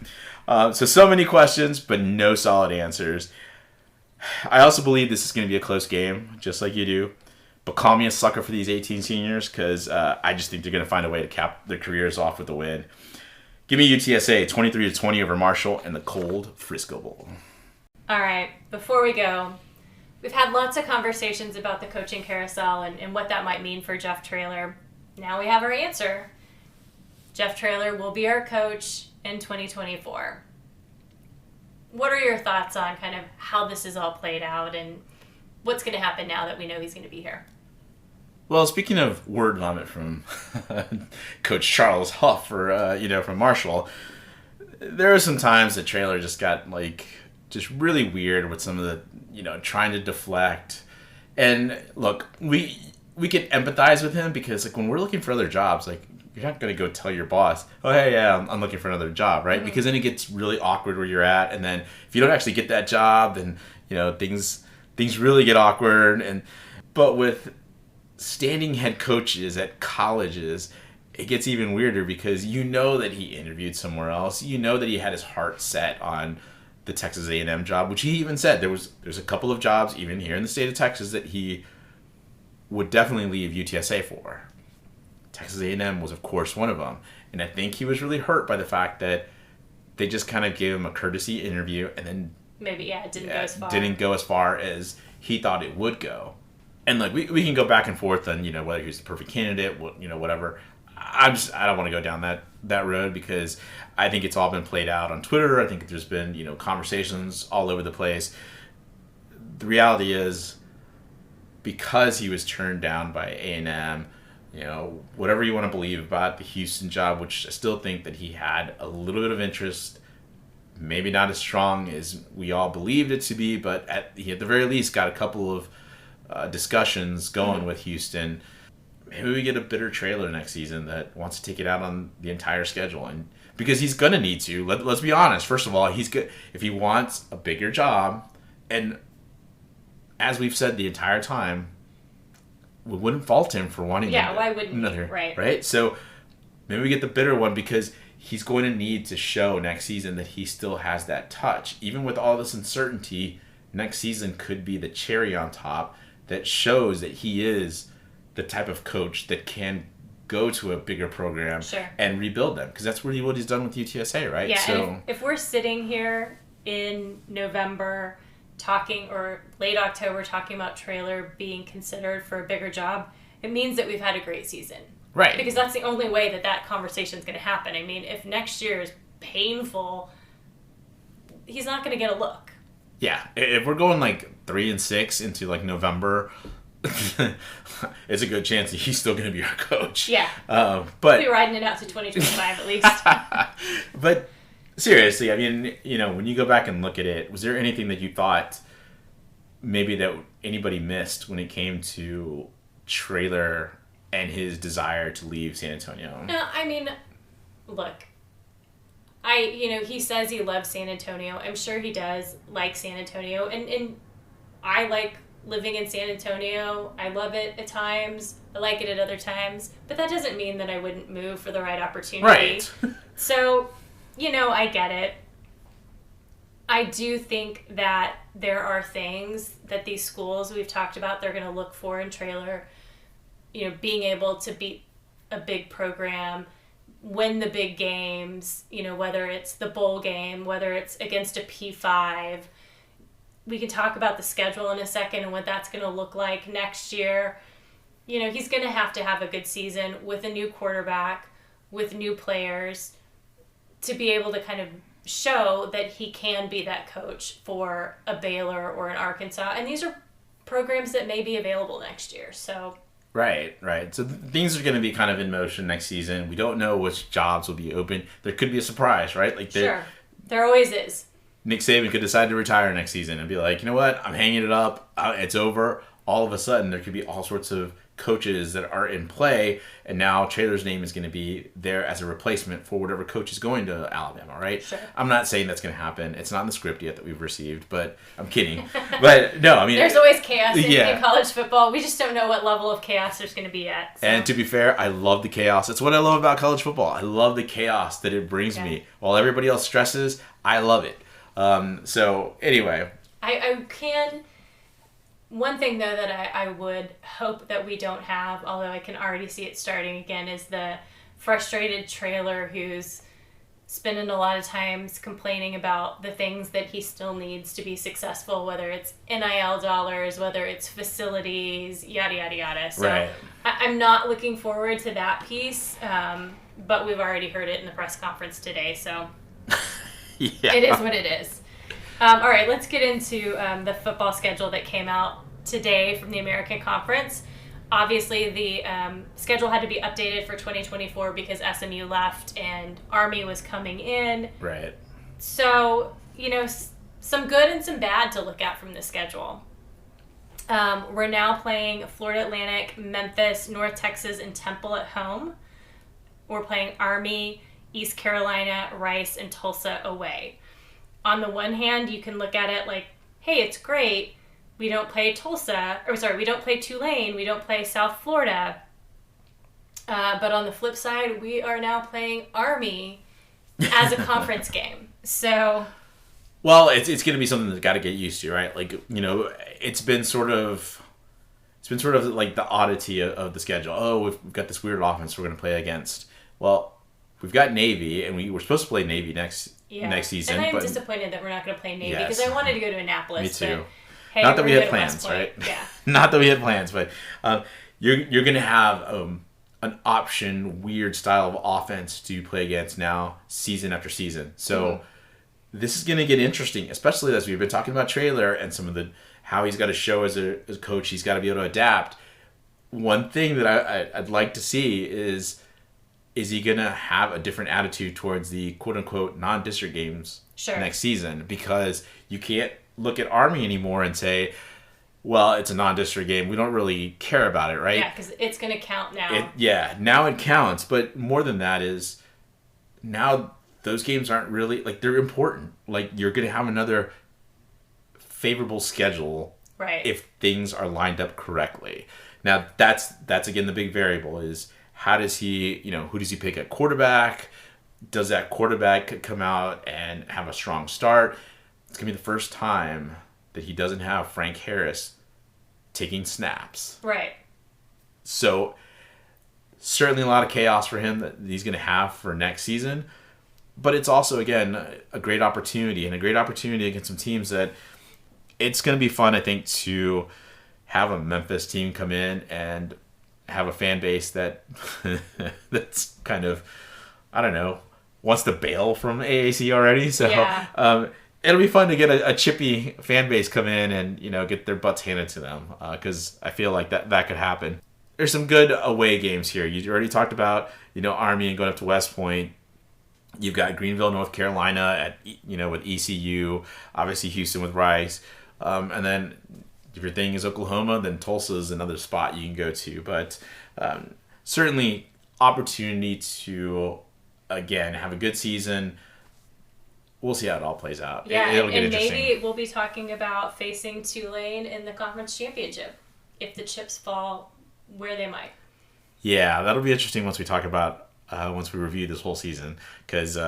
S2: So many questions, but no solid answers. I also believe this is going to be a close game, just like you do. But call me a sucker for these 18 seniors, because I just think they're going to find a way to cap their careers off with a win. Give me UTSA 23-20 over Marshall in the cold Frisco Bowl.
S1: All right, before we go, we've had lots of conversations about the coaching carousel and what that might mean for Jeff Traylor. Now we have our answer. Jeff Traylor will be our coach in 2024. What are your thoughts on kind of how this is all played out and what's going to happen now that we know he's going to be here?
S2: Well, speaking of word vomit from Coach Charles Huff from Marshall, there are some times that Traylor just got just really weird with some of the, trying to deflect. And look, we can empathize with him because when we're looking for other jobs, you're not going to go tell your boss, oh, hey, yeah, I'm looking for another job, right? Mm-hmm. Because then it gets really awkward where you're at. And then if you don't actually get that job, then, things really get awkward. But with standing head coaches at colleges, it gets even weirder because that he interviewed somewhere else. That he had his heart set on the Texas A&M job, which he even said there's a couple of jobs even here in the state of Texas that he would definitely leave UTSA for. Texas A&M was, of course, one of them. And I think he was really hurt by the fact that they just kind of gave him a courtesy interview and then
S1: it didn't
S2: go as far as he thought it would go. And we can go back and forth on, whether he's the perfect candidate, whatever. I don't want to go down that road because I think it's all been played out on Twitter. I think there's been, conversations all over the place. The reality is, because he was turned down by A&M, whatever you want to believe about the Houston job, which I still think that he had a little bit of interest, maybe not as strong as we all believed it to be, but he at the very least got a couple of discussions going with Houston. Maybe we get a bitter trailer next season that wants to take it out on the entire schedule, and because he's gonna need to. Let's be honest. First of all, he's good if he wants a bigger job, and as we've said the entire time, we wouldn't fault him for wanting.
S1: Yeah, why wouldn't
S2: another?
S1: We? Right.
S2: Right. So maybe we get the bitter one because he's going to need to show next season that he still has that touch, even with all this uncertainty. Next season could be the cherry on top that shows that he is the type of coach that can go to a bigger program and rebuild them, because that's what he's done with UTSA, right?
S1: Yeah, so and if we're sitting here in November talking, or late October talking about Traylor being considered for a bigger job, it means that we've had a great season.
S2: Right.
S1: Because that's the only way that conversation is going to happen. I mean, if next year is painful, he's not going to get a look.
S2: Yeah, if we're going 3-6 into November, it's a good chance that he's still going to be our coach.
S1: Yeah.
S2: But
S1: we'll be riding it out to 2025 at least.
S2: But seriously, I mean, when you go back and look at it, was there anything that you thought maybe that anybody missed when it came to Traylor and his desire to leave San Antonio?
S1: No, I mean, look, he says he loves San Antonio. I'm sure he does like San Antonio, and I like living in San Antonio. I love it at times. I like it at other times. But that doesn't mean that I wouldn't move for the right opportunity.
S2: Right.
S1: So, I get it. I do think that there are things that these schools we've talked about, they're going to look for in Traylor. Being able to beat a big program, win the big games, whether it's the bowl game, whether it's against a P5. We can talk about the schedule in a second and what that's going to look like next year. He's going to have a good season with a new quarterback, with new players, to be able to kind of show that he can be that coach for a Baylor or an Arkansas. And these are programs that may be available next year. So
S2: Right. So things are going to be kind of in motion next season. We don't know which jobs will be open. There could be a surprise, right?
S1: Sure. There always is.
S2: Nick Saban could decide to retire next season and be like, you know what? I'm hanging it up. It's over. All of a sudden, there could be all sorts of coaches that are in play, and now Traylor's name is going to be there as a replacement for whatever coach is going to Alabama, right?
S1: Sure.
S2: I'm not saying that's going to happen. It's not in the script yet that we've received, but I'm kidding. But no, I mean,
S1: there's always chaos in college football. We just don't know what level of chaos there's going to be at. So.
S2: And to be fair, I love the chaos. It's what I love about college football. I love the chaos that it brings me. While everybody else stresses, I love it. So anyway,
S1: I can. One thing, though, that I would hope that we don't have, although I can already see it starting again, is the frustrated Traylor who's spending a lot of times complaining about the things that he still needs to be successful, whether it's NIL dollars, whether it's facilities, yada, yada, yada. So
S2: right.
S1: I'm not looking forward to that piece, but we've already heard it in the press conference today, so It is what it is. All right, let's get into the football schedule that came out today from the American Conference. Obviously, the schedule had to be updated for 2024 because SMU left and Army was coming in.
S2: Right.
S1: So, some good and some bad to look at from the schedule. We're now playing Florida Atlantic, Memphis, North Texas, and Temple at home. We're playing Army, East Carolina, Rice, and Tulsa away. On the one hand, you can look at it like, hey, it's great. We don't play we don't play Tulane. We don't play South Florida. But on the flip side, we are now playing Army as a conference game. So,
S2: well, it's going to be something that's got to get used to, right? It's been sort of like the oddity of the schedule. Oh, we've got this weird offense we're going to play against. Well, we've got Navy, and we were supposed to play Navy next season.
S1: And I'm disappointed that we're not going to play Navy because I wanted to go to Annapolis.
S2: Me too.
S1: But, hey,
S2: not that we had plans, right?
S1: Yeah.
S2: Not that we had plans, but you're going to have an option, weird style of offense to play against now, season after season. So this is going to get interesting, especially as we've been talking about Traylor and some of the how he's got to show as a coach. He's got to be able to adapt. One thing that I'd like to see is he going to have a different attitude towards the quote-unquote non-district games next season? Because you can't look at Army anymore and say, well, it's a non-district game. We don't really care about it, right?
S1: Yeah, because it's going to count now.
S2: Now it counts. But more than that is now those games aren't really, like, they're important. Like, you're going to have another favorable schedule if things are lined up correctly. Now, that's again, the big variable is how does he, who does he pick at quarterback? Does that quarterback come out and have a strong start? It's going to be the first time that he doesn't have Frank Harris taking snaps.
S1: Right.
S2: So certainly a lot of chaos for him that he's going to have for next season. But it's also, again, a great opportunity, and a great opportunity against some teams that it's going to be fun, I think, to have a Memphis team come in and have a fan base that that's kind of, I don't know, wants to bail from AAC already. So it'll be fun to get a chippy fan base come in and, get their butts handed to them, because I feel like that could happen. There's some good away games here. You already talked about, Army and going up to West Point. You've got Greenville, North Carolina with ECU, obviously Houston with Rice. And then if your thing is Oklahoma, then Tulsa is another spot you can go to. But certainly opportunity to, again, have a good season. We'll see how it all plays out.
S1: Yeah,
S2: It'll get
S1: and
S2: interesting.
S1: maybe we'll be talking about facing Tulane in the conference championship if the chips fall where they might.
S2: Yeah, that'll be interesting once we talk about once we review this whole season, because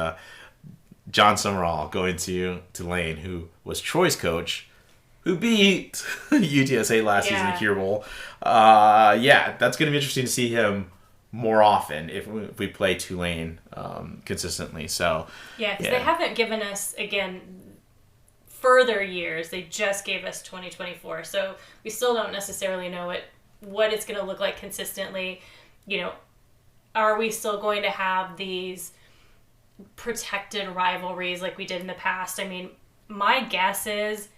S2: John Summerall going to Tulane, who was Troy's coach, who beat UTSA last season in the Cure Bowl. That's going to be interesting to see him more often if we play Tulane consistently. So
S1: because they haven't given us, again, further years. They just gave us 2024. So we still don't necessarily know what it's going to look like consistently. Are we still going to have these protected rivalries like we did in the past? I mean, my guess is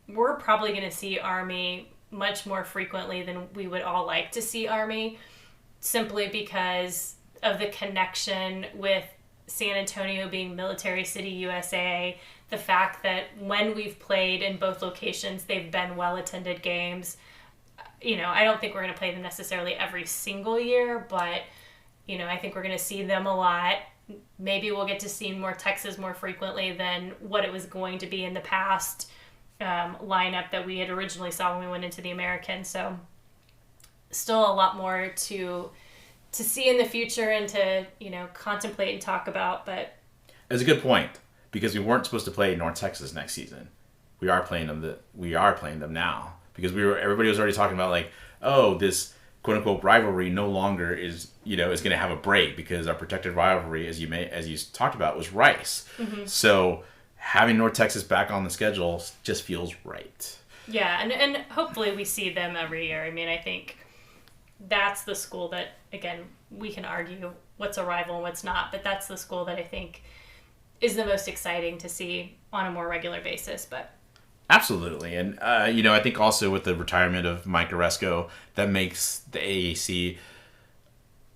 S1: we're probably going to see Army much more frequently than we would all like to see Army, simply because of the connection with San Antonio being Military City, USA, the fact that when we've played in both locations, they've been well-attended games. I don't think we're going to play them necessarily every single year, but, I think we're going to see them a lot. Maybe we'll get to see more Texas more frequently than what it was going to be in the past lineup that we had originally saw when we went into the American. So still a lot more to see in the future and to, contemplate and talk about. But
S2: it's a good point, because we weren't supposed to play North Texas next season. We are playing them now, because everybody was already talking about, like, this quote unquote rivalry no longer is going to have a break, because our protected rivalry, as you talked about, was Rice. Mm-hmm. So having North Texas back on the schedule just feels right.
S1: Yeah, and hopefully we see them every year. I mean, I think that's the school that, again, we can argue what's a rival and what's not, but that's the school that I think is the most exciting to see on a more regular basis. But
S2: absolutely. And, I think also with the retirement of Mike Oresco, that makes the AAC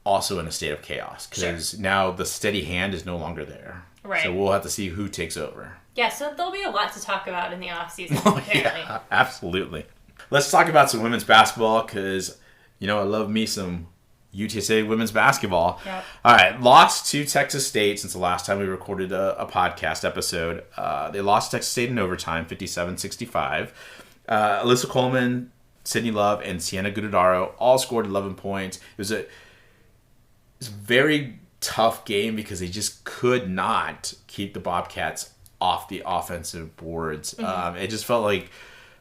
S2: also in a state of chaos, because now the steady hand is no longer there.
S1: Right.
S2: So we'll have to see who takes over.
S1: Yeah, so there'll be a lot to talk about in the offseason, apparently.
S2: Yeah, absolutely. Let's talk about some women's basketball, because, I love me some UTSA women's basketball.
S1: Yep.
S2: All right, lost to Texas State since the last time we recorded a podcast episode. They lost to Texas State in overtime, 57-65. Alyssa Coleman, Sydney Love, and Sienna Gudadaro all scored 11 points. It was a very tough game because they just could not keep the Bobcats off the offensive boards. Mm-hmm. It just felt like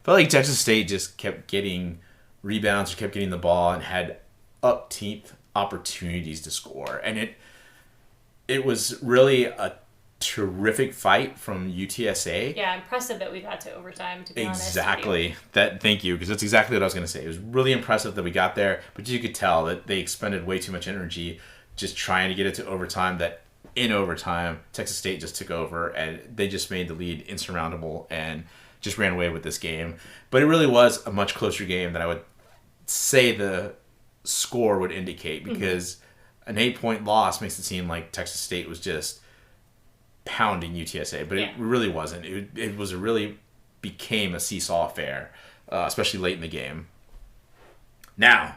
S2: Texas State just kept getting rebounds or kept getting the ball and had up-teeth opportunities to score. And it was really a terrific fight from UTSA.
S1: Yeah, impressive that we got to overtime, to be honest.
S2: Exactly. Thank you, because that's exactly what I was going to say. It was really impressive that we got there, but you could tell that they expended way too much energy just trying to get it to overtime, that in overtime, Texas State just took over, and they just made the lead insurmountable and just ran away with this game. But it really was a much closer game than I would say the score would indicate, because an 8-point loss makes it seem like Texas State was just pounding UTSA, but it really wasn't. It was really became a seesaw affair, especially late in the game. Now,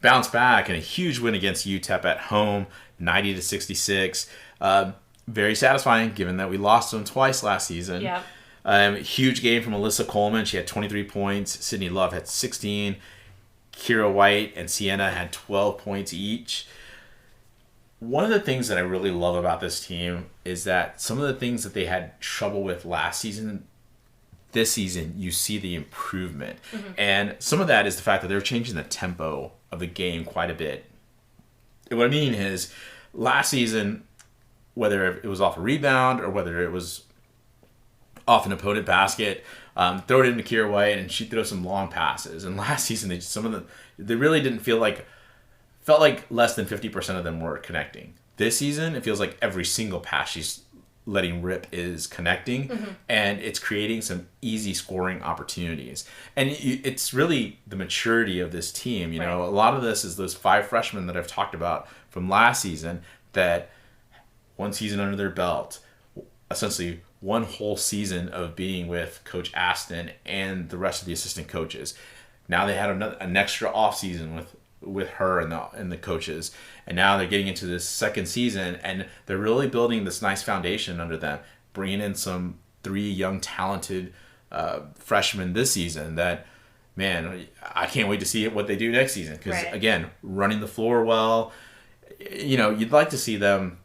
S2: bounce back and a huge win against UTEP at home, 90-66. Very satisfying, given that we lost them twice last season.
S1: Yeah.
S2: Huge game from Alyssa Coleman. She had 23 points. Sydney Love had 16. Kira White and Sienna had 12 points each. One of the things that I really love about this team is that some of the things that they had trouble with last season, this season, you see the improvement. And some of that is the fact that they're changing the tempo of the game quite a bit. And what I mean is, last season, whether it was off a rebound or whether it was off an opponent basket, throw it into Kira White and she'd throw some long passes. And last season, they really didn't felt like less than 50% of them were connecting. This season, it feels like every single pass she's letting rip is connecting, and it's creating some easy scoring opportunities. And it's really the maturity of this team. You know, a lot of this is those 5 freshmen that I've talked about from last season that one season under their belt, essentially one whole season of being with Coach Aston and the rest of the assistant coaches. Now they had an extra off season with her and the coaches, and now they're getting into this second season, and they're really building this nice foundation under them, bringing in some 3 young talented freshmen this season that, man, I can't wait to see what they do next season, because again, running the floor well, you know, you'd like to see them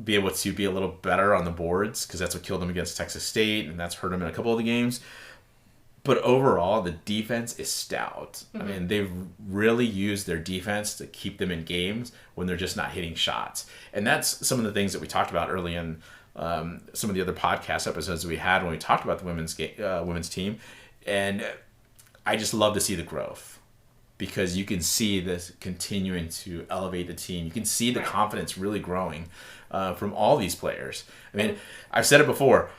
S2: be able to be a little better on the boards, because that's what killed them against Texas State, and that's hurt them in a couple of the games. But overall, the defense is stout. I mean, they've really used their defense to keep them in games when they're just not hitting shots. And that's some of the things that we talked about early in some of the other podcast episodes that we had when we talked about the women's team. And I just love to see the growth, because you can see this continuing to elevate the team. You can see the confidence really growing from all these players. I mean, I've said it before,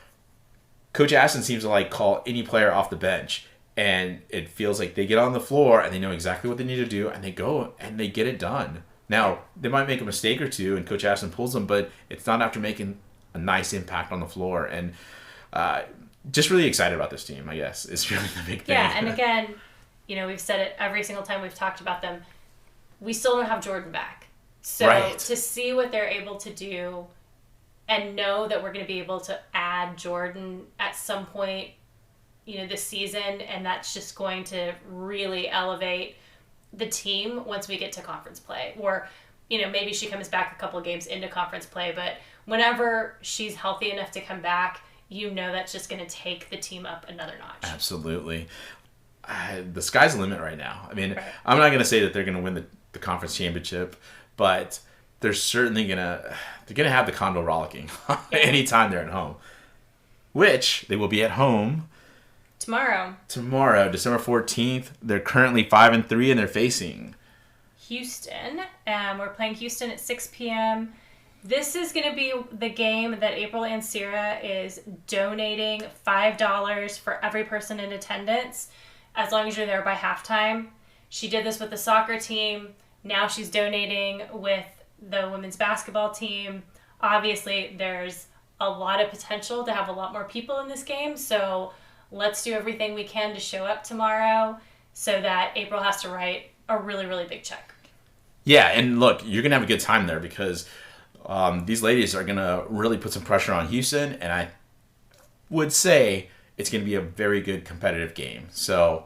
S2: Coach Aston seems to like call any player off the bench, and it feels like they get on the floor and they know exactly what they need to do, and they go and they get it done. Now, they might make a mistake or two and Coach Aston pulls them, but it's not after making a nice impact on the floor. And just really excited about this team, I guess. It's really the big thing.
S1: Yeah, and again, you know, we've said it every single time we've talked about them. We still don't have Jordan back. So to see what they're able to do and know that we're going to be able to add Jordan at some point, you know, this season, and that's just going to really elevate the team once we get to conference play. Or, you know, maybe she comes back a couple of games into conference play, but whenever she's healthy enough to come back, you know that's just going to take the team up another notch. Absolutely.
S2: The sky's the limit right now. I mean, I'm not going to say that they're going to win the conference championship, but they're certainly they're gonna have the condo rollicking anytime they're at home, which they will be at home
S1: tomorrow,
S2: December 14th. They're currently 5-3, and they're facing
S1: Houston. We're playing Houston at 6 p.m. This is going to be the game that April Ansira is donating $5 for every person in attendance, as long as you're there by halftime. She did this with the soccer team. Now she's donating with the women's basketball team. Obviously, there's a lot of potential to have a lot more people in this game, so let's do everything we can to show up tomorrow so that April has to write a really, really big check.
S2: Yeah, and look, you're going to have a good time there, because these ladies are going to really put some pressure on Houston, and I would say it's going to be a very good competitive game. So,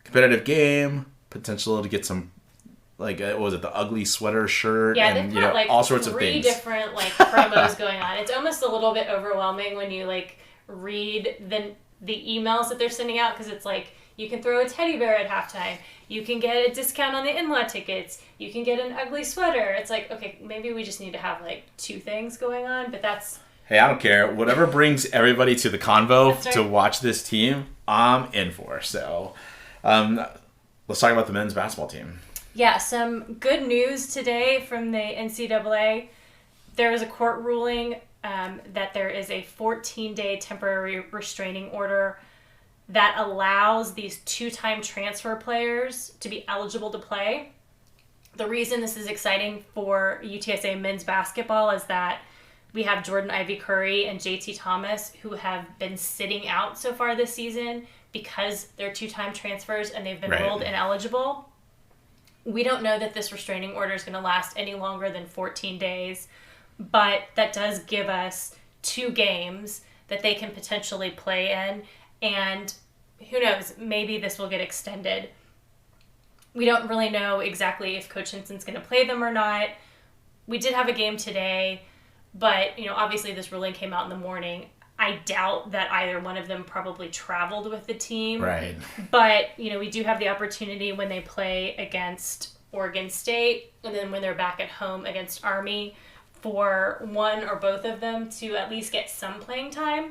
S2: competitive game, potential to get some, like, what was it, the ugly sweater shirt, and
S1: they've got,
S2: all sorts of things.
S1: 3 different promos going on. It's almost a little bit overwhelming when you read the emails that they're sending out, because it's like, you can throw a teddy bear at halftime, you can get a discount on the in-law tickets, you can get an ugly sweater. It's like, okay, maybe we just need to have 2 things going on, but that's
S2: Hey, I don't care. Whatever brings everybody to the convo
S1: right.
S2: to watch this team, I'm in for. So, let's talk about the men's basketball team.
S1: Yeah, some good news today from the NCAA. There is a court ruling that there is a 14-day temporary restraining order that allows these two-time transfer players to be eligible to play. The reason this is exciting for UTSA men's basketball is that we have Jordan Ivy Curry and JT Thomas who have been sitting out so far this season because they're two-time transfers and they've been ruled ineligible. We don't know that this restraining order is going to last any longer than 14 days, but that does give us 2 games that they can potentially play in, and who knows, maybe this will get extended. We don't really know exactly if Coach Hinson's going to play them or not. We did have a game today, but obviously this ruling came out in the morning. I doubt that either one of them probably traveled with the team.
S2: Right.
S1: But, we do have the opportunity when they play against Oregon State and then when they're back at home against Army for one or both of them to at least get some playing time.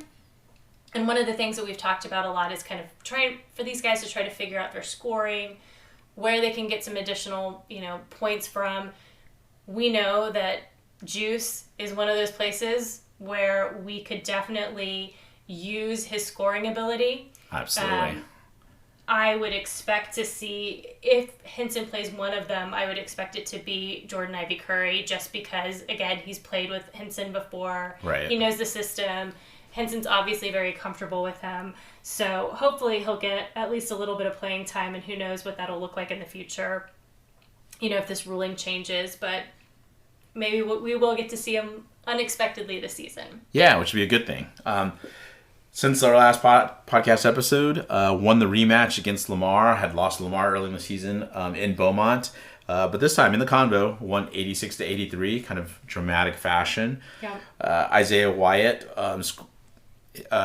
S1: And one of the things that we've talked about a lot is kind of trying for these guys to try to figure out their scoring, where they can get some additional, points from. We know that Juice is one of those places where we could definitely use his scoring ability.
S2: Absolutely.
S1: I would expect to see, if Hinson plays one of them, I would expect it to be Jordan Ivy Curry, just because, again, he's played with Hinson before.
S2: Right.
S1: He knows the system. Hinson's obviously very comfortable with him. So hopefully he'll get at least a little bit of playing time, and who knows what that'll look like in the future, if this ruling changes. But maybe we will get to see him unexpectedly this season.
S2: Yeah, which would be a good thing. Since our last podcast episode, won the rematch against Lamar, had lost to Lamar early in the season in Beaumont. But this time in the Convo, won 86-83, kind of dramatic fashion.
S1: Yeah.
S2: Isaiah Wyatt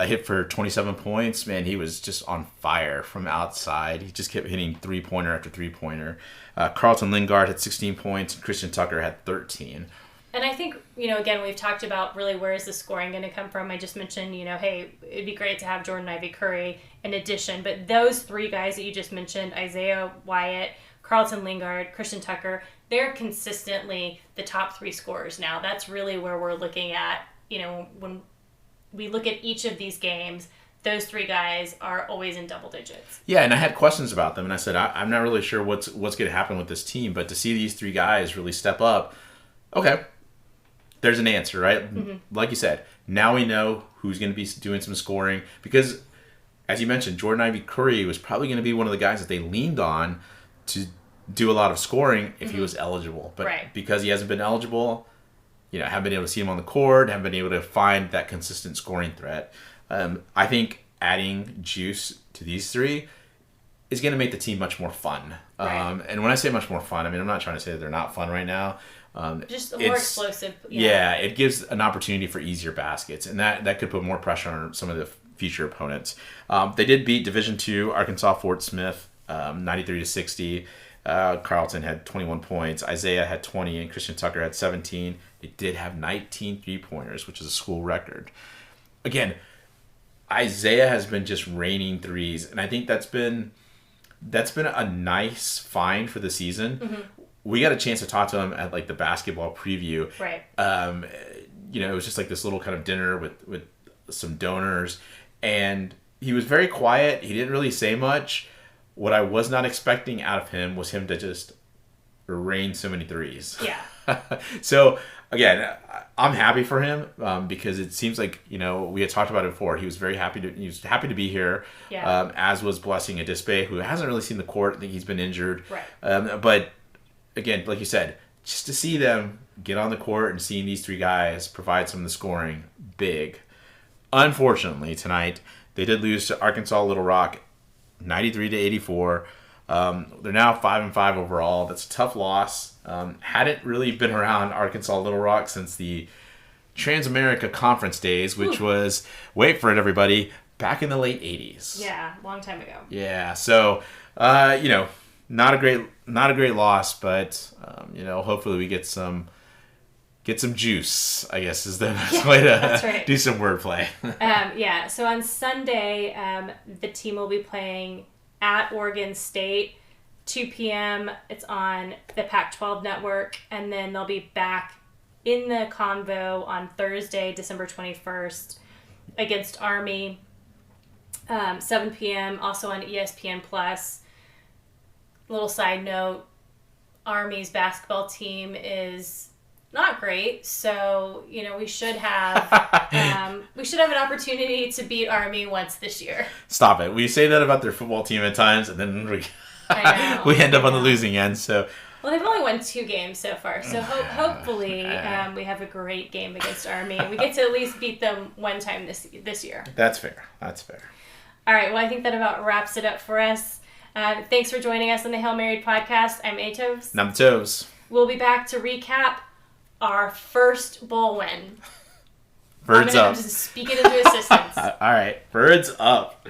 S2: hit for 27 points. Man, he was just on fire from outside. He just kept hitting three-pointer after three-pointer. Carlton Lingard had 16 points, and Christian Tucker had 13.
S1: And I think, again, we've talked about really where is the scoring going to come from. I just mentioned, hey, it'd be great to have Jordan Ivy Curry in addition. But those 3 guys that you just mentioned, Isaiah Wyatt, Carlton Lingard, Christian Tucker, they're consistently the top 3 scorers now. That's really where we're looking at, when we look at each of these games, those 3 guys are always in double digits.
S2: Yeah, and I had questions about them, and I said, I'm not really sure what's going to happen with this team, but to see these 3 guys really step up, okay, there's an answer, right? Mm-hmm. Like you said, now we know who's going to be doing some scoring, because, as you mentioned, Jordan Ivy Curry was probably going to be one of the guys that they leaned on to do a lot of scoring if he was eligible. But because he hasn't been eligible, haven't been able to see him on the court, haven't been able to find that consistent scoring threat. I think adding Juice to these 3 is going to make the team much more fun. And when I say much more fun, I'm not trying to say that they're not fun right now.
S1: Just more explosive.
S2: Yeah, it gives an opportunity for easier baskets, and that could put more pressure on some of the future opponents. They did beat Division II Arkansas Fort Smith 93-60. Carlton had 21 points. Isaiah had 20, and Christian Tucker had 17. They did have 19 3-pointers, which is a school record. Again, Isaiah has been just raining threes, and I think that's been a nice find for the season. Mm-hmm. We got a chance to talk to him at the basketball preview.
S1: Right.
S2: It was just this little kind of dinner with some donors, and he was very quiet. He didn't really say much. What I was not expecting out of him was him to just rain so many threes.
S1: Yeah.
S2: So again, I'm happy for him because it seems like we had talked about it before. He was happy to be here.
S1: Yeah.
S2: As was Blessing Adispe, who hasn't really seen the court. I think he's been injured.
S1: Right.
S2: But again, like you said, just to see them get on the court and seeing these 3 guys provide some of the scoring, big. Unfortunately, tonight they did lose to Arkansas Little Rock, 93-84. They're now 5-5 overall. That's a tough loss. Hadn't really been around Arkansas Little Rock since the Trans-America Conference days, which was, wait for it, everybody, back in the late 80s.
S1: Yeah, long time ago.
S2: Yeah, so not a great loss, but hopefully we get some get some juice, I guess, is the best way to do some wordplay.
S1: So on Sunday, the team will be playing at Oregon State, 2 p.m. It's on the Pac-12 network, and then they'll be back in the Convo on Thursday, December 21st, against Army, 7 p.m., also on ESPN+. Little side note, Army's basketball team is not great, so we should have an opportunity to beat Army once this year.
S2: Stop it. We say that about their football team at times, and then we end up on the losing end. So
S1: well, they've only won 2 games so far, so hopefully we have a great game against Army, and we get to at least beat them one time this year.
S2: That's fair.
S1: All right, well, I think that about wraps it up for us. Thanks for joining us on the Hail Married podcast. I'm Atos.
S2: And I'm Toes.
S1: We'll be back to recap our first bowl win.
S2: Birds up.
S1: I'm just speaking into existence.
S2: All right, birds up.